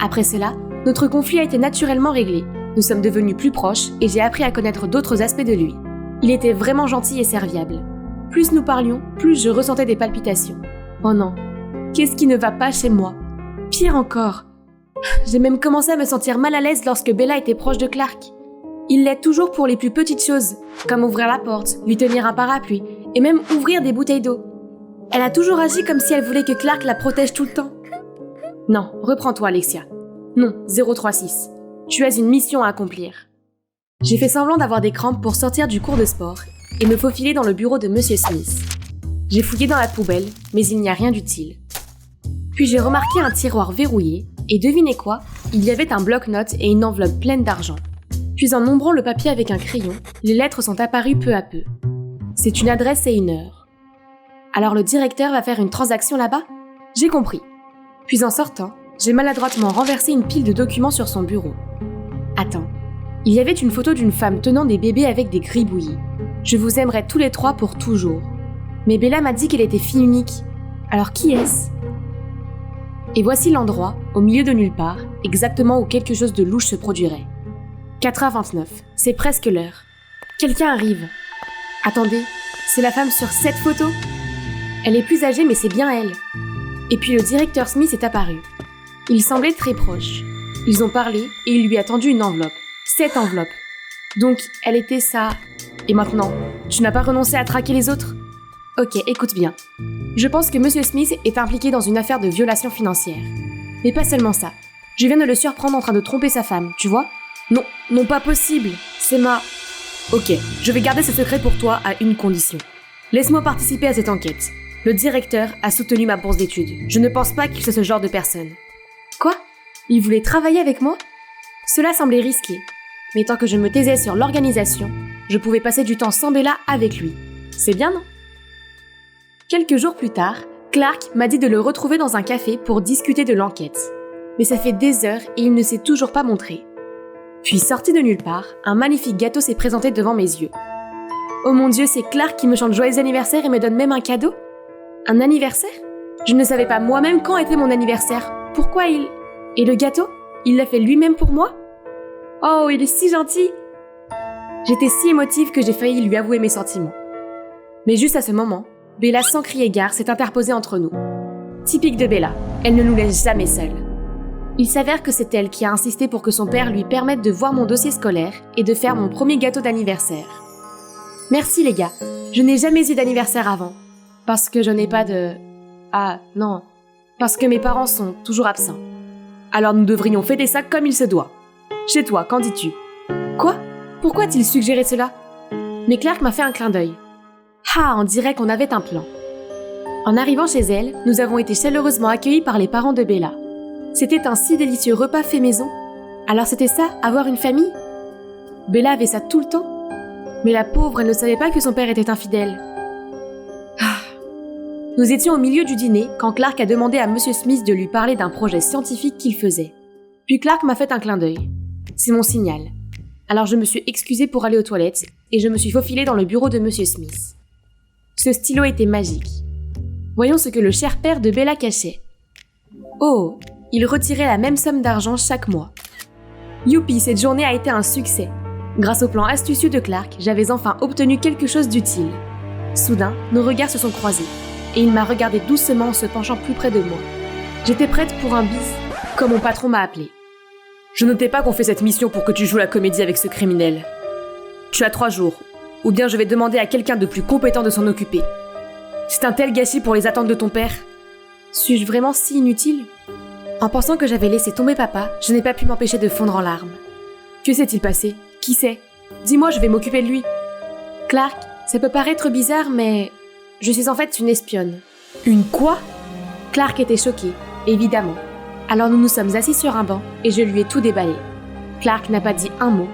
Après cela, notre conflit a été naturellement réglé. Nous sommes devenus plus proches et j'ai appris à connaître d'autres aspects de lui. Il était vraiment gentil et serviable. Plus nous parlions, plus je ressentais des palpitations. Oh non, qu'est-ce qui ne va pas chez moi? Pire encore, j'ai même commencé à me sentir mal à l'aise lorsque Bella était proche de Clark. Il l'aide toujours pour les plus petites choses, comme ouvrir la porte, lui tenir un parapluie, et même ouvrir des bouteilles d'eau. Elle a toujours agi comme si elle voulait que Clark la protège tout le temps. Non, reprends-toi, Alexia. Non, 036. Tu as une mission à accomplir. J'ai fait semblant d'avoir des crampes pour sortir du cours de sport et me faufiler dans le bureau de Monsieur Smith. J'ai fouillé dans la poubelle, mais il n'y a rien d'utile. Puis j'ai remarqué un tiroir verrouillé, et devinez quoi? Il y avait un bloc-notes et une enveloppe pleine d'argent. Puis en nombrant le papier avec un crayon, les lettres sont apparues peu à peu. C'est une adresse et une heure. Alors le directeur va faire une transaction là-bas? J'ai compris. Puis en sortant, j'ai maladroitement renversé une pile de documents sur son bureau. Attends, il y avait une photo d'une femme tenant des bébés avec des gribouillis. Je vous aimerai tous les trois pour toujours. Mais Bella m'a dit qu'elle était fille unique. Alors qui est-ce? Et voici l'endroit, au milieu de nulle part, exactement où quelque chose de louche se produirait. 4h29, c'est presque l'heure. Quelqu'un arrive. Attendez, c'est la femme sur cette photo? Elle est plus âgée mais c'est bien elle. Et puis le directeur Smith est apparu. Il semblait très proche. Ils ont parlé et il lui a tendu une enveloppe. Cette enveloppe. Donc, elle était ça. Et maintenant, tu n'as pas renoncé à traquer les autres? Ok, écoute bien. Je pense que Monsieur Smith est impliqué dans une affaire de violation financière. Mais pas seulement ça. Je viens de le surprendre en train de tromper sa femme, tu vois? Non, non pas possible. C'est ma... Ok, je vais garder ce secret pour toi à une condition. Laisse-moi participer à cette enquête. Le directeur a soutenu ma bourse d'études. Je ne pense pas qu'il soit ce genre de personne. Quoi? Il voulait travailler avec moi? Cela semblait risqué. Mais tant que je me taisais sur l'organisation, je pouvais passer du temps sans Bella avec lui. C'est bien, non? Quelques jours plus tard, Clark m'a dit de le retrouver dans un café pour discuter de l'enquête. Mais ça fait des heures et il ne s'est toujours pas montré. Puis, sorti de nulle part, un magnifique gâteau s'est présenté devant mes yeux. Oh mon Dieu, c'est Clark qui me chante joyeux anniversaire et me donne même un cadeau? Un anniversaire? Je ne savais pas moi-même quand était mon anniversaire. Pourquoi il... Et le gâteau? Il l'a fait lui-même pour moi? Oh, il est si gentil! J'étais si émotive que j'ai failli lui avouer mes sentiments. Mais juste à ce moment, Bella sans crier gare s'est interposée entre nous. Typique de Bella, elle ne nous laisse jamais seuls. Il s'avère que c'est elle qui a insisté pour que son père lui permette de voir mon dossier scolaire et de faire mon premier gâteau d'anniversaire. Merci les gars, je n'ai jamais eu d'anniversaire avant. Parce que je n'ai pas de... Ah, non. Parce que mes parents sont toujours absents. Alors nous devrions fêter ça comme il se doit. Chez toi, qu'en dis-tu? Quoi? Pourquoi a-t-il suggéré cela? Mais Clark m'a fait un clin d'œil. Ah, on dirait qu'on avait un plan. En arrivant chez elle, nous avons été chaleureusement accueillis par les parents de Bella. C'était un si délicieux repas fait maison. Alors c'était ça, avoir une famille? Bella avait ça tout le temps. Mais la pauvre, elle ne savait pas que son père était infidèle. Nous étions au milieu du dîner quand Clark a demandé à Monsieur Smith de lui parler d'un projet scientifique qu'il faisait. Puis Clark m'a fait un clin d'œil. C'est mon signal. Alors je me suis excusée pour aller aux toilettes et je me suis faufilée dans le bureau de Monsieur Smith. Ce stylo était magique. Voyons ce que le cher père de Bella cachait. Oh, il retirait la même somme d'argent chaque mois. Youpi, cette journée a été un succès. Grâce au plan astucieux de Clark, j'avais enfin obtenu quelque chose d'utile. Soudain, nos regards se sont croisés, et il m'a regardé doucement en se penchant plus près de moi. J'étais prête pour un bis, comme mon patron m'a appelé. Je ne notais pas qu'on fait cette mission pour que tu joues la comédie avec ce criminel. Tu as 3 jours, ou bien je vais demander à quelqu'un de plus compétent de s'en occuper. C'est un tel gâchis pour les attentes de ton père. Suis-je vraiment si inutile ? En pensant que j'avais laissé tomber papa, je n'ai pas pu m'empêcher de fondre en larmes. Que s'est-il passé ? Qui sait ? Dis-moi, je vais m'occuper de lui. Clark, ça peut paraître bizarre, mais je suis en fait une espionne. Une quoi ? Clark était choqué, évidemment. Alors nous nous sommes assis sur un banc et je lui ai tout déballé. Clark n'a pas dit un mot,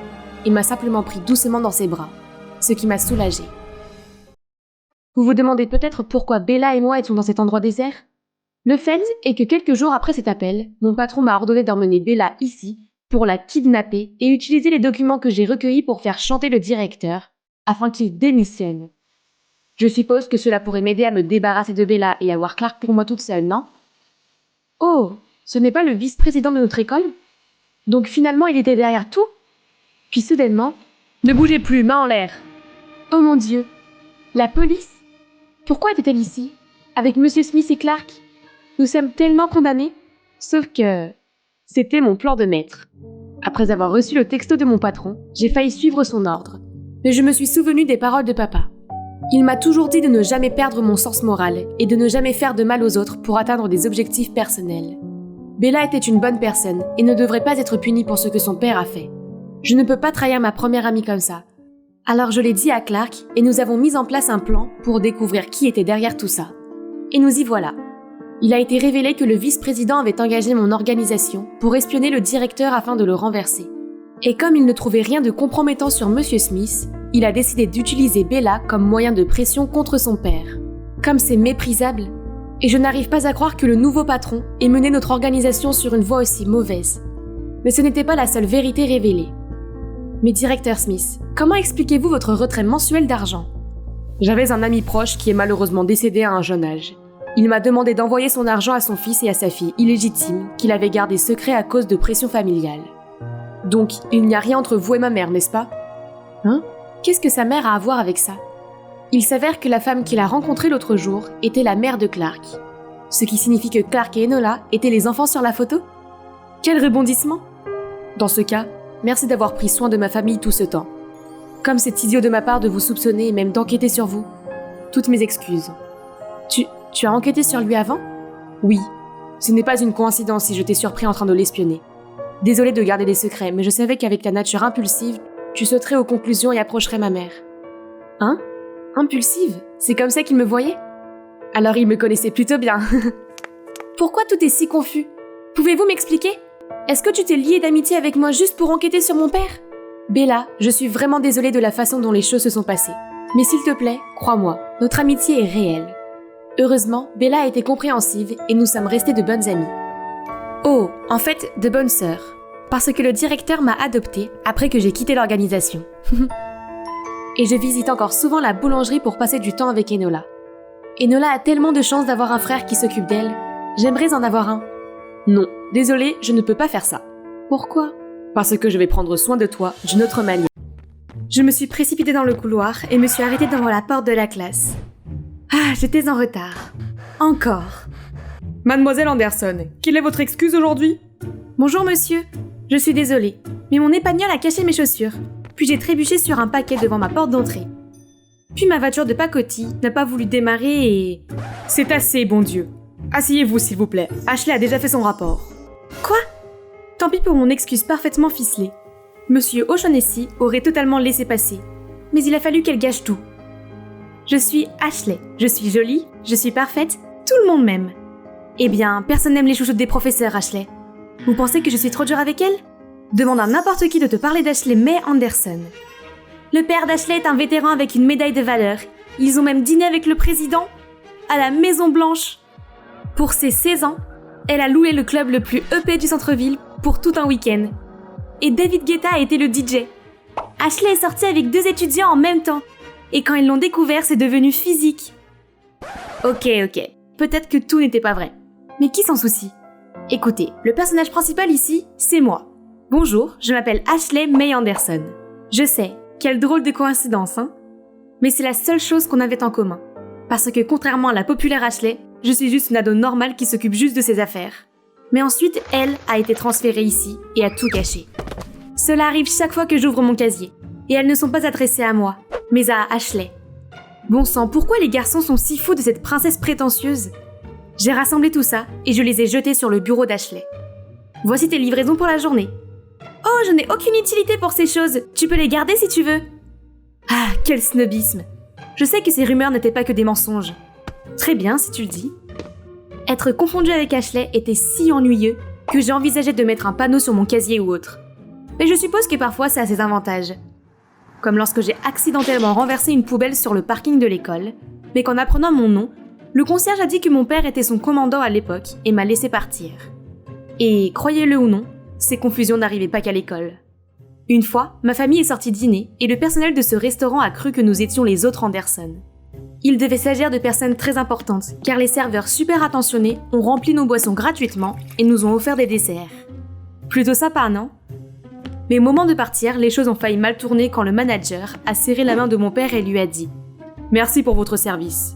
il m'a simplement pris doucement dans ses bras, ce qui m'a soulagée. Vous vous demandez peut-être pourquoi Bella et moi étions dans cet endroit désert ? Le fait est que quelques jours après cet appel, mon patron m'a ordonné d'emmener Bella ici pour la kidnapper et utiliser les documents que j'ai recueillis pour faire chanter le directeur afin qu'il démissionne. Je suppose que cela pourrait m'aider à me débarrasser de Bella et avoir Clark pour moi toute seule, non ? Oh, ce n'est pas le vice-président de notre école ? Donc finalement il était derrière tout ? Puis soudainement, ne bougez plus, main en l'air. Oh mon Dieu, la police ? Pourquoi était-elle ici ? Avec Monsieur Smith et Clark ? Nous sommes tellement condamnés. Sauf que c'était mon plan de maître. Après avoir reçu le texto de mon patron, j'ai failli suivre son ordre. Mais je me suis souvenu des paroles de papa. Il m'a toujours dit de ne jamais perdre mon sens moral et de ne jamais faire de mal aux autres pour atteindre des objectifs personnels. Bella était une bonne personne et ne devrait pas être punie pour ce que son père a fait. Je ne peux pas trahir ma première amie comme ça. Alors je l'ai dit à Clark et nous avons mis en place un plan pour découvrir qui était derrière tout ça. Et nous y voilà. Il a été révélé que le vice-président avait engagé mon organisation pour espionner le directeur afin de le renverser. Et comme il ne trouvait rien de compromettant sur Monsieur Smith, il a décidé d'utiliser Bella comme moyen de pression contre son père. Comme c'est méprisable, et je n'arrive pas à croire que le nouveau patron ait mené notre organisation sur une voie aussi mauvaise. Mais ce n'était pas la seule vérité révélée. Mais directeur Smith, comment expliquez-vous votre retrait mensuel d'argent ? J'avais un ami proche qui est malheureusement décédé à un jeune âge. Il m'a demandé d'envoyer son argent à son fils et à sa fille illégitime qu'il avait gardé secret à cause de pression familiale. Donc, il n'y a rien entre vous et ma mère, n'est-ce pas ? Hein ? Qu'est-ce que sa mère a à voir avec ça ? Il s'avère que la femme qu'il a rencontrée l'autre jour était la mère de Clark. Ce qui signifie que Clark et Enola étaient les enfants sur la photo ? Quel rebondissement ! Dans ce cas, merci d'avoir pris soin de ma famille tout ce temps. Comme c'est idiot de ma part de vous soupçonner et même d'enquêter sur vous. Toutes mes excuses. Tu as enquêté sur lui avant ? Oui. Ce n'est pas une coïncidence si je t'ai surpris en train de l'espionner. Désolée de garder des secrets, mais je savais qu'avec ta nature impulsive, tu sauterais aux conclusions et approcherais ma mère. Hein ? Impulsive ? C'est comme ça qu'il me voyait ? Alors il me connaissait plutôt bien. Pourquoi tout est si confus ? Pouvez-vous m'expliquer ? Est-ce que tu t'es liée d'amitié avec moi juste pour enquêter sur mon père ? Bella, je suis vraiment désolée de la façon dont les choses se sont passées. Mais s'il te plaît, crois-moi, notre amitié est réelle. Heureusement, Bella a été compréhensive et nous sommes restés de bonnes amies. Oh, en fait, de bonnes sœurs. Parce que le directeur m'a adoptée après que j'ai quitté l'organisation. Et je visite encore souvent la boulangerie pour passer du temps avec Enola. Enola a tellement de chance d'avoir un frère qui s'occupe d'elle. J'aimerais en avoir un. Non, désolée, je ne peux pas faire ça. Pourquoi ? Parce que je vais prendre soin de toi d'une autre manière. Je me suis précipitée dans le couloir et me suis arrêtée devant la porte de la classe. Ah, j'étais en retard. Encore. Mademoiselle Anderson, quelle est votre excuse aujourd'hui ? Bonjour monsieur, je suis désolée, mais mon épagnol a caché mes chaussures. Puis j'ai trébuché sur un paquet devant ma porte d'entrée. Puis ma voiture de pacotille n'a pas voulu démarrer et... C'est assez, bon Dieu. Asseyez-vous s'il vous plaît, Ashley a déjà fait son rapport. Quoi ? Tant pis pour mon excuse parfaitement ficelée. Monsieur O'Shaughnessy aurait totalement laissé passer. Mais il a fallu qu'elle gâche tout. Je suis Ashley, je suis jolie, je suis parfaite, tout le monde m'aime. Eh bien, personne n'aime les chouchoutes des professeurs, Ashley. Vous pensez que je suis trop dure avec elle ? Demande à n'importe qui de te parler d'Ashley May Anderson. Le père d'Ashley est un vétéran avec une médaille de valeur. Ils ont même dîné avec le président à la Maison Blanche. Pour ses 16 ans, elle a loué le club le plus huppé du centre-ville pour tout un week-end. Et David Guetta a été le DJ. Ashley est sortie avec 2 étudiants en même temps. Et quand ils l'ont découvert, c'est devenu physique. Ok. Peut-être que tout n'était pas vrai. Mais qui s'en soucie? Écoutez, le personnage principal ici, c'est moi. Bonjour, je m'appelle Ashley May Anderson. Je sais, quelle drôle de coïncidence, hein? Mais c'est la seule chose qu'on avait en commun. Parce que contrairement à la populaire Ashley, je suis juste une ado normale qui s'occupe juste de ses affaires. Mais ensuite, elle a été transférée ici et a tout caché. Cela arrive chaque fois que j'ouvre mon casier. Et elles ne sont pas adressées à moi, mais à Ashley. Bon sang, pourquoi les garçons sont si fous de cette princesse prétentieuse? J'ai rassemblé tout ça et je les ai jetés sur le bureau d'Ashley. Voici tes livraisons pour la journée. Oh, je n'ai aucune utilité pour ces choses. Tu peux les garder si tu veux. Ah, quel snobisme. Je sais que ces rumeurs n'étaient pas que des mensonges. Très bien, si tu le dis. Être confondu avec Ashley était si ennuyeux que j'ai envisagé de mettre un panneau sur mon casier ou autre. Mais je suppose que parfois ça a ses avantages. Comme lorsque j'ai accidentellement renversé une poubelle sur le parking de l'école, mais qu'en apprenant mon nom, le concierge a dit que mon père était son commandant à l'époque et m'a laissé partir. Et, croyez-le ou non, ces confusions n'arrivaient pas qu'à l'école. Une fois, ma famille est sortie dîner et le personnel de ce restaurant a cru que nous étions les autres Anderson. Il devait s'agir de personnes très importantes, car les serveurs super attentionnés ont rempli nos boissons gratuitement et nous ont offert des desserts. Plutôt sympa, non? Mais au moment de partir, les choses ont failli mal tourner quand le manager a serré la main de mon père et lui a dit « Merci pour votre service ».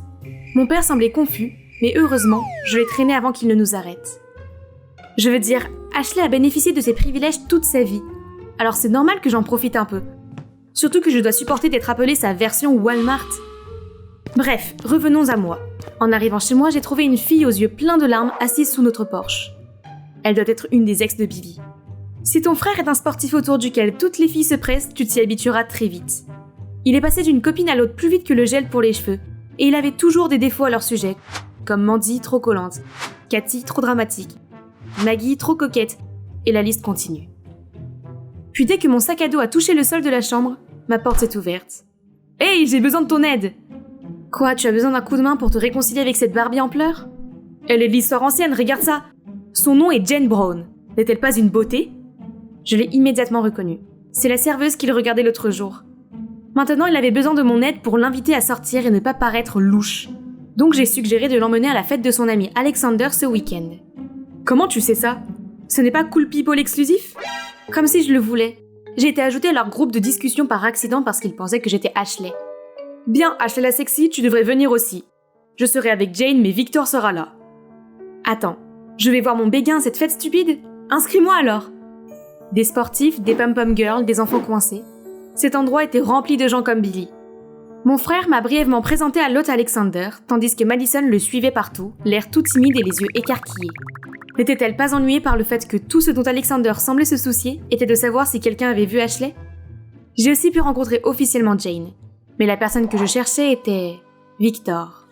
Mon père semblait confus, mais heureusement, je l'ai traîné avant qu'il ne nous arrête. Je veux dire, Ashley a bénéficié de ses privilèges toute sa vie, alors c'est normal que j'en profite un peu. Surtout que je dois supporter d'être appelée sa version Walmart. Bref, revenons à moi. En arrivant chez moi, j'ai trouvé une fille aux yeux pleins de larmes assise sous notre porche. Elle doit être une des ex de Billy. Si ton frère est un sportif autour duquel toutes les filles se pressent, tu t'y habitueras très vite. Il est passé d'une copine à l'autre plus vite que le gel pour les cheveux, et il avait toujours des défauts à leur sujet, comme Mandy trop collante, Cathy trop dramatique, Maggie trop coquette, et la liste continue. Puis dès que mon sac à dos a touché le sol de la chambre, ma porte s'est ouverte. « Hey, j'ai besoin de ton aide !»« Quoi, tu as besoin d'un coup de main pour te réconcilier avec cette Barbie en pleurs ?»« Elle est de l'histoire ancienne, regarde ça !»« Son nom est Jane Brown. N'est-elle pas une beauté ?» Je l'ai immédiatement reconnue. C'est la serveuse qu'il regardait l'autre jour. Maintenant, il avait besoin de mon aide pour l'inviter à sortir et ne pas paraître louche. Donc j'ai suggéré de l'emmener à la fête de son ami Alexander ce week-end. Comment tu sais ça? Ce n'est pas Cool People exclusif? Comme si je le voulais. J'ai été ajoutée à leur groupe de discussion par accident parce qu'ils pensaient que j'étais Ashley. Bien, Ashley la sexy, tu devrais venir aussi. Je serai avec Jane, mais Victor sera là. Attends, je vais voir mon béguin à cette fête stupide? Inscris-moi alors. Des sportifs, des pom-pom girls, des enfants coincés. Cet endroit était rempli de gens comme Billy. Mon frère m'a brièvement présenté à l'hôte Alexander, tandis que Madison le suivait partout, l'air tout timide et les yeux écarquillés. N'était-elle pas ennuyée par le fait que tout ce dont Alexander semblait se soucier était de savoir si quelqu'un avait vu Ashley? J'ai aussi pu rencontrer officiellement Jane, mais la personne que je cherchais était... Victor.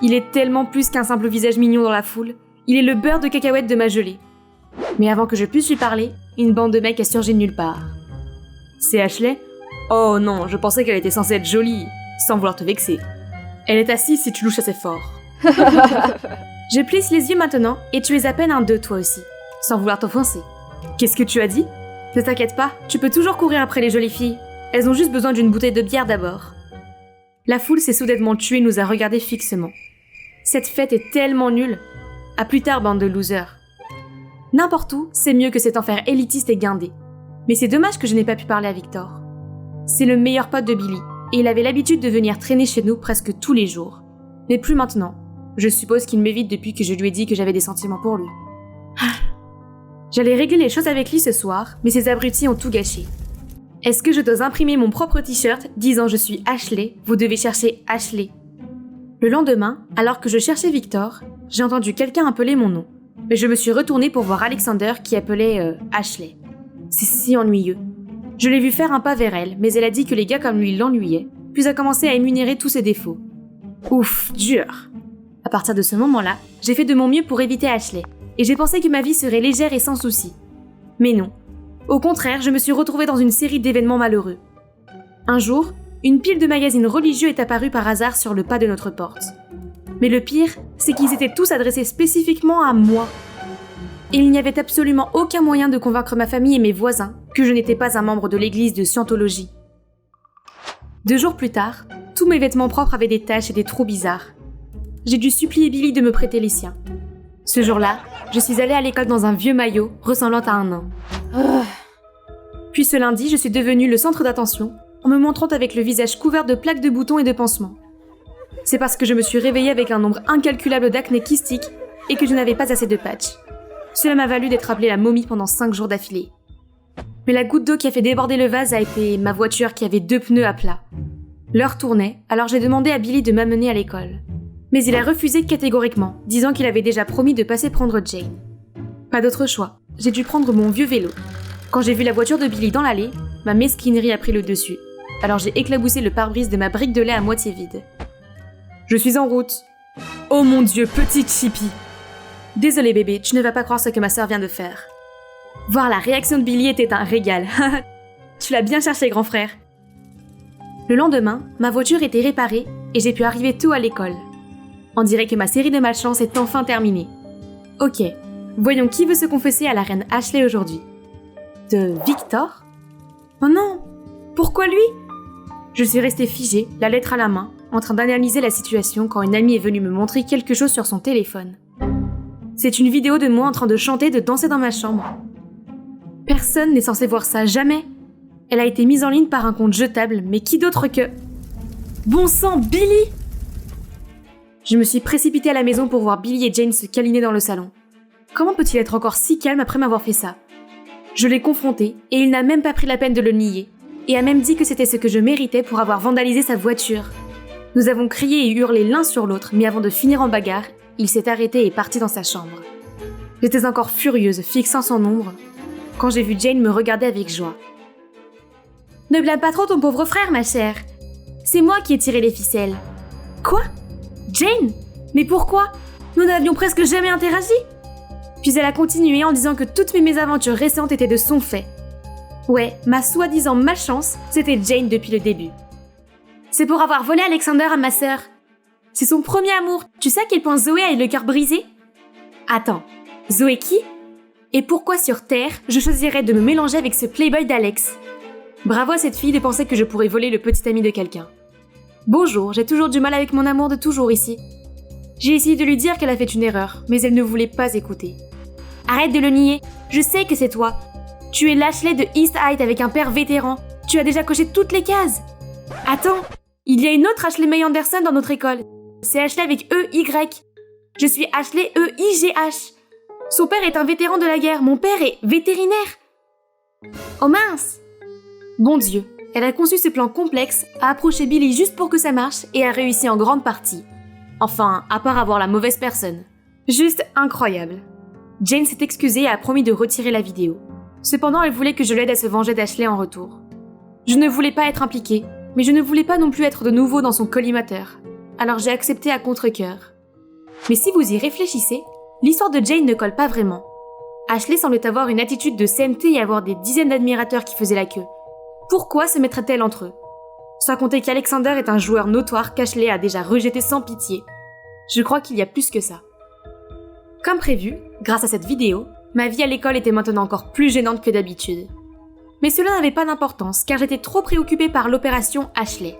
Il est tellement plus qu'un simple visage mignon dans la foule, il est le beurre de cacahuète de ma gelée. Mais avant que je puisse lui parler, une bande de mecs a surgi de nulle part. C'est Ashley? Oh non, je pensais qu'elle était censée être jolie, sans vouloir te vexer. Elle est assise si tu louches assez fort. Je plisse les yeux maintenant, et tu es à peine un d'eux toi aussi, sans vouloir t'offenser. Qu'est-ce que tu as dit? Ne t'inquiète pas, tu peux toujours courir après les jolies filles. Elles ont juste besoin d'une bouteille de bière d'abord. La foule s'est soudainement tuée et nous a regardés fixement. Cette fête est tellement nulle. À plus tard, bande de losers. N'importe où, c'est mieux que cet enfer élitiste et guindé. Mais c'est dommage que je n'ai pas pu parler à Victor. C'est le meilleur pote de Billy, et il avait l'habitude de venir traîner chez nous presque tous les jours. Mais plus maintenant. Je suppose qu'il m'évite depuis que je lui ai dit que j'avais des sentiments pour lui. J'allais régler les choses avec lui ce soir, mais ces abrutis ont tout gâché. Est-ce que je dois imprimer mon propre t-shirt disant je suis Ashley, vous devez chercher Ashley? Le lendemain, alors que je cherchais Victor, j'ai entendu quelqu'un appeler mon nom. Mais je me suis retournée pour voir Alexander qui appelait Ashley. C'est si ennuyeux. Je l'ai vu faire un pas vers elle, mais elle a dit que les gars comme lui l'ennuyaient, puis a commencé à énumérer tous ses défauts. Ouf, dur. À partir de ce moment-là, j'ai fait de mon mieux pour éviter Ashley, et j'ai pensé que ma vie serait légère et sans soucis. Mais non. Au contraire, je me suis retrouvée dans une série d'événements malheureux. Un jour, une pile de magazines religieux est apparue par hasard sur le pas de notre porte. Mais le pire, c'est qu'ils étaient tous adressés spécifiquement à moi. Et il n'y avait absolument aucun moyen de convaincre ma famille et mes voisins que je n'étais pas un membre de l'église de Scientologie. 2 jours plus tard, tous mes vêtements propres avaient des taches et des trous bizarres. J'ai dû supplier Billy de me prêter les siens. Ce jour-là, je suis allée à l'école dans un vieux maillot ressemblant à un nain. Puis ce lundi, je suis devenue le centre d'attention en me montrant avec le visage couvert de plaques de boutons et de pansements. C'est parce que je me suis réveillée avec un nombre incalculable d'acné kystique et que je n'avais pas assez de patchs. Cela m'a valu d'être appelée la momie pendant 5 jours d'affilée. Mais la goutte d'eau qui a fait déborder le vase a été ma voiture qui avait 2 pneus à plat. L'heure tournait, alors j'ai demandé à Billy de m'amener à l'école. Mais il a refusé catégoriquement, disant qu'il avait déjà promis de passer prendre Jane. Pas d'autre choix, j'ai dû prendre mon vieux vélo. Quand j'ai vu la voiture de Billy dans l'allée, ma mesquinerie a pris le dessus. Alors j'ai éclaboussé le pare-brise de ma brique de lait à moitié vide. Je suis en route. Oh mon Dieu, petite Chippy. Désolé bébé, tu ne vas pas croire ce que ma sœur vient de faire. Voir la réaction de Billy était un régal. Tu l'as bien cherché, grand frère. Le lendemain, ma voiture était réparée et j'ai pu arriver tôt à l'école. On dirait que ma série de malchance est enfin terminée. Ok, voyons qui veut se confesser à la reine Ashley aujourd'hui. De Victor ? Oh non! Pourquoi lui? Je suis restée figée, la lettre à la main, en train d'analyser la situation quand une amie est venue me montrer quelque chose sur son téléphone. C'est une vidéo de moi en train de chanter, de danser dans ma chambre. Personne n'est censé voir ça, jamais. Elle a été mise en ligne par un compte jetable, mais qui d'autre que... Bon sang, Billy! Je me suis précipitée à la maison pour voir Billy et Jane se câliner dans le salon. Comment peut-il être encore si calme après m'avoir fait ça? Je l'ai confronté, et il n'a même pas pris la peine de le nier, et a même dit que c'était ce que je méritais pour avoir vandalisé sa voiture. Nous avons crié et hurlé l'un sur l'autre, mais avant de finir en bagarre, il s'est arrêté et est parti dans sa chambre. J'étais encore furieuse, fixant son ombre, quand j'ai vu Jane me regarder avec joie. « Ne blâme pas trop ton pauvre frère, ma chère. C'est moi qui ai tiré les ficelles. »« Quoi ? Jane ? Mais pourquoi ? Nous n'avions presque jamais interagi ?» Puis elle a continué en disant que toutes mes mésaventures récentes étaient de son fait. Ouais, ma soi-disant malchance, c'était Jane depuis le début. C'est pour avoir volé Alexander à ma sœur. C'est son premier amour. Tu sais à quel point Zoé a eu le cœur brisé ? Attends, Zoé qui ? Et pourquoi sur Terre, je choisirais de me mélanger avec ce playboy d'Alex ? Bravo à cette fille de penser que je pourrais voler le petit ami de quelqu'un. Bonjour, j'ai toujours du mal avec mon amour de toujours ici. J'ai essayé de lui dire qu'elle a fait une erreur, mais elle ne voulait pas écouter. Arrête de le nier, je sais que c'est toi. Tu es l'Ashley de East Height avec un père vétéran. Tu as déjà coché toutes les cases. Attends, il y a une autre Ashley May Anderson dans notre école. C'est Ashley avec E-Y. Je suis Ashley E-I-G-H. Son père est un vétéran de la guerre, mon père est vétérinaire. Oh mince! Bon Dieu, elle a conçu ce plan complexe, a approché Billy juste pour que ça marche et a réussi en grande partie. Enfin, à part avoir la mauvaise personne. Juste incroyable. Jane s'est excusée et a promis de retirer la vidéo. Cependant, elle voulait que je l'aide à se venger d'Ashley en retour. Je ne voulais pas être impliquée, mais je ne voulais pas non plus être de nouveau dans son collimateur. Alors j'ai accepté à contre-cœur. Mais si vous y réfléchissez, l'histoire de Jane ne colle pas vraiment. Ashley semblait avoir une attitude de sainteté et avoir des dizaines d'admirateurs qui faisaient la queue. Pourquoi se mettrait-elle entre eux ? Sans compter qu'Alexander est un joueur notoire qu'Ashley a déjà rejeté sans pitié. Je crois qu'il y a plus que ça. Comme prévu, grâce à cette vidéo, ma vie à l'école était maintenant encore plus gênante que d'habitude. Mais cela n'avait pas d'importance car j'étais trop préoccupée par l'opération Ashley.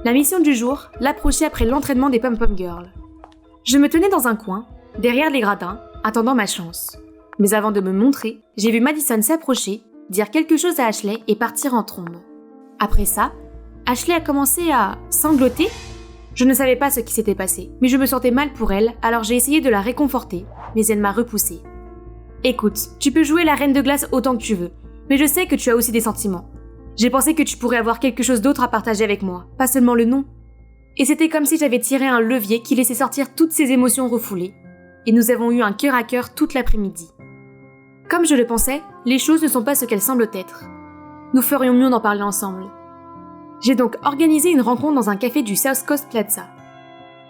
La mission du jour l'approchait après l'entraînement des Pom-Pom Girls. Je me tenais dans un coin, derrière les gradins, attendant ma chance. Mais avant de me montrer, j'ai vu Madison s'approcher, dire quelque chose à Ashley et partir en trombe. Après ça, Ashley a commencé à sangloter. Je ne savais pas ce qui s'était passé, mais je me sentais mal pour elle, alors j'ai essayé de la réconforter, mais elle m'a repoussée. Écoute, tu peux jouer la reine de glace autant que tu veux, mais je sais que tu as aussi des sentiments. J'ai pensé que tu pourrais avoir quelque chose d'autre à partager avec moi, pas seulement le nom. Et c'était comme si j'avais tiré un levier qui laissait sortir toutes ces émotions refoulées. Et nous avons eu un cœur à cœur toute l'après-midi. Comme je le pensais, les choses ne sont pas ce qu'elles semblent être. Nous ferions mieux d'en parler ensemble. J'ai donc organisé une rencontre dans un café du South Coast Plaza.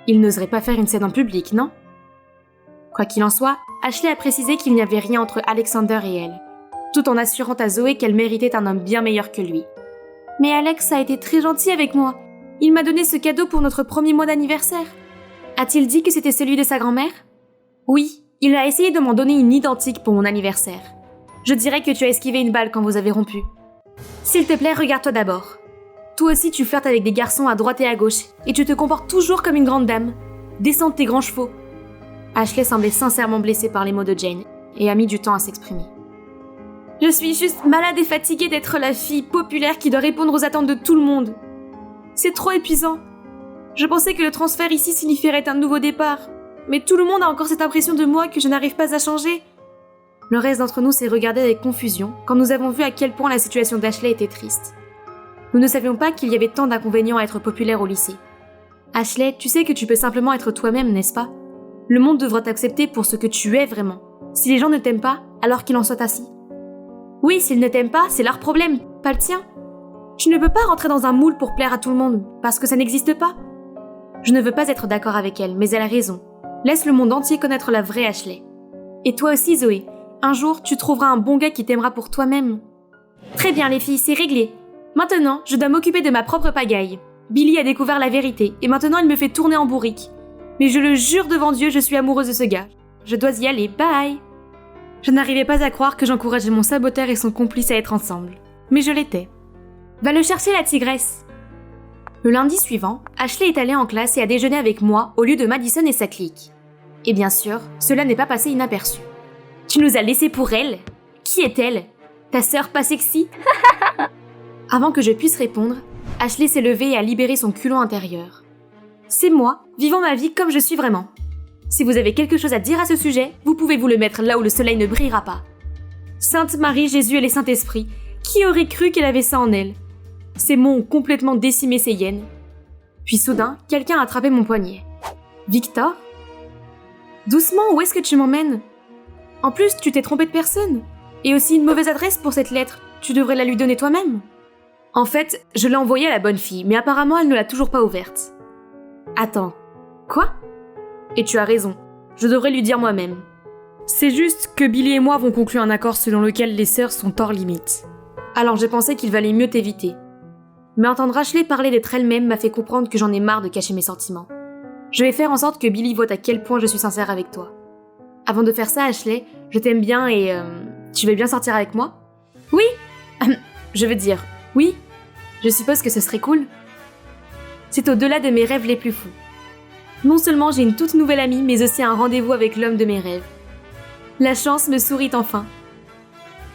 Il n'oserait pas faire une scène en public, non ? Quoi qu'il en soit, Ashley a précisé qu'il n'y avait rien entre Alexander et elle, tout en assurant à Zoé qu'elle méritait un homme bien meilleur que lui. Mais Alex a été très gentil avec moi. Il m'a donné ce cadeau pour notre premier mois d'anniversaire. A-t-il dit que c'était celui de sa grand-mère ? Oui, il a essayé de m'en donner une identique pour mon anniversaire. Je dirais que tu as esquivé une balle quand vous avez rompu. S'il te plaît, regarde-toi d'abord. Toi aussi tu flirtes avec des garçons à droite et à gauche, et tu te comportes toujours comme une grande dame. Descends de tes grands chevaux. Ashley semblait sincèrement blessée par les mots de Jane, et a mis du temps à s'exprimer. Je suis juste malade et fatiguée d'être la fille populaire qui doit répondre aux attentes de tout le monde. C'est trop épuisant. Je pensais que le transfert ici signifierait un nouveau départ, mais tout le monde a encore cette impression de moi que je n'arrive pas à changer. Le reste d'entre nous s'est regardé avec confusion quand nous avons vu à quel point la situation d'Ashley était triste. Nous ne savions pas qu'il y avait tant d'inconvénients à être populaire au lycée. Ashley, tu sais que tu peux simplement être toi-même, n'est-ce pas? Le monde devra t'accepter pour ce que tu es vraiment. Si les gens ne t'aiment pas, alors qu'il en soit ainsi. Oui, s'ils ne t'aiment pas, c'est leur problème, pas le tien. Tu ne peux pas rentrer dans un moule pour plaire à tout le monde, parce que ça n'existe pas. Je ne veux pas être d'accord avec elle, mais elle a raison. Laisse le monde entier connaître la vraie Ashley. Et toi aussi, Zoé. Un jour, tu trouveras un bon gars qui t'aimera pour toi-même. Très bien, les filles, c'est réglé. Maintenant, je dois m'occuper de ma propre pagaille. Billy a découvert la vérité, et maintenant il me fait tourner en bourrique. Mais je le jure devant Dieu, je suis amoureuse de ce gars. Je dois y aller, bye. Je n'arrivais pas à croire que j'encourageais mon saboteur et son complice à être ensemble. Mais je l'étais. Va le chercher, la tigresse. Le lundi suivant, Ashley est allée en classe et a déjeuné avec moi au lieu de Madison et sa clique. Et bien sûr, cela n'est pas passé inaperçu. Tu nous as laissés pour elle? Qui est-elle? Ta sœur pas sexy? Avant que je puisse répondre, Ashley s'est levée et a libéré son culot intérieur. C'est moi, vivant ma vie comme je suis vraiment. Si vous avez quelque chose à dire à ce sujet, vous pouvez vous le mettre là où le soleil ne brillera pas. Sainte Marie, Jésus et les Saint-Esprit, qui aurait cru qu'elle avait ça en elle? Ces mots ont complètement décimé ses hyènes. Puis soudain, quelqu'un a attrapé mon poignet. Victor? Doucement, où est-ce que tu m'emmènes? En plus, tu t'es trompé de personne. Et aussi une mauvaise adresse pour cette lettre. Tu devrais la lui donner toi-même. En fait, je l'ai envoyée à la bonne fille, mais apparemment elle ne l'a toujours pas ouverte. Attends. Quoi? Et tu as raison. Je devrais lui dire moi-même. C'est juste que Billy et moi avons conclu un accord selon lequel les sœurs sont hors limite. Alors j'ai pensé qu'il valait mieux t'éviter. Mais entendre Ashley parler d'être elle-même m'a fait comprendre que j'en ai marre de cacher mes sentiments. Je vais faire en sorte que Billy voit à quel point je suis sincère avec toi. Avant de faire ça, Ashley, je t'aime bien et... tu veux bien sortir avec moi? Oui. Je veux dire, oui. Je suppose que ce serait cool. C'est au-delà de mes rêves les plus fous. Non seulement j'ai une toute nouvelle amie, mais aussi un rendez-vous avec l'homme de mes rêves. La chance me sourit enfin.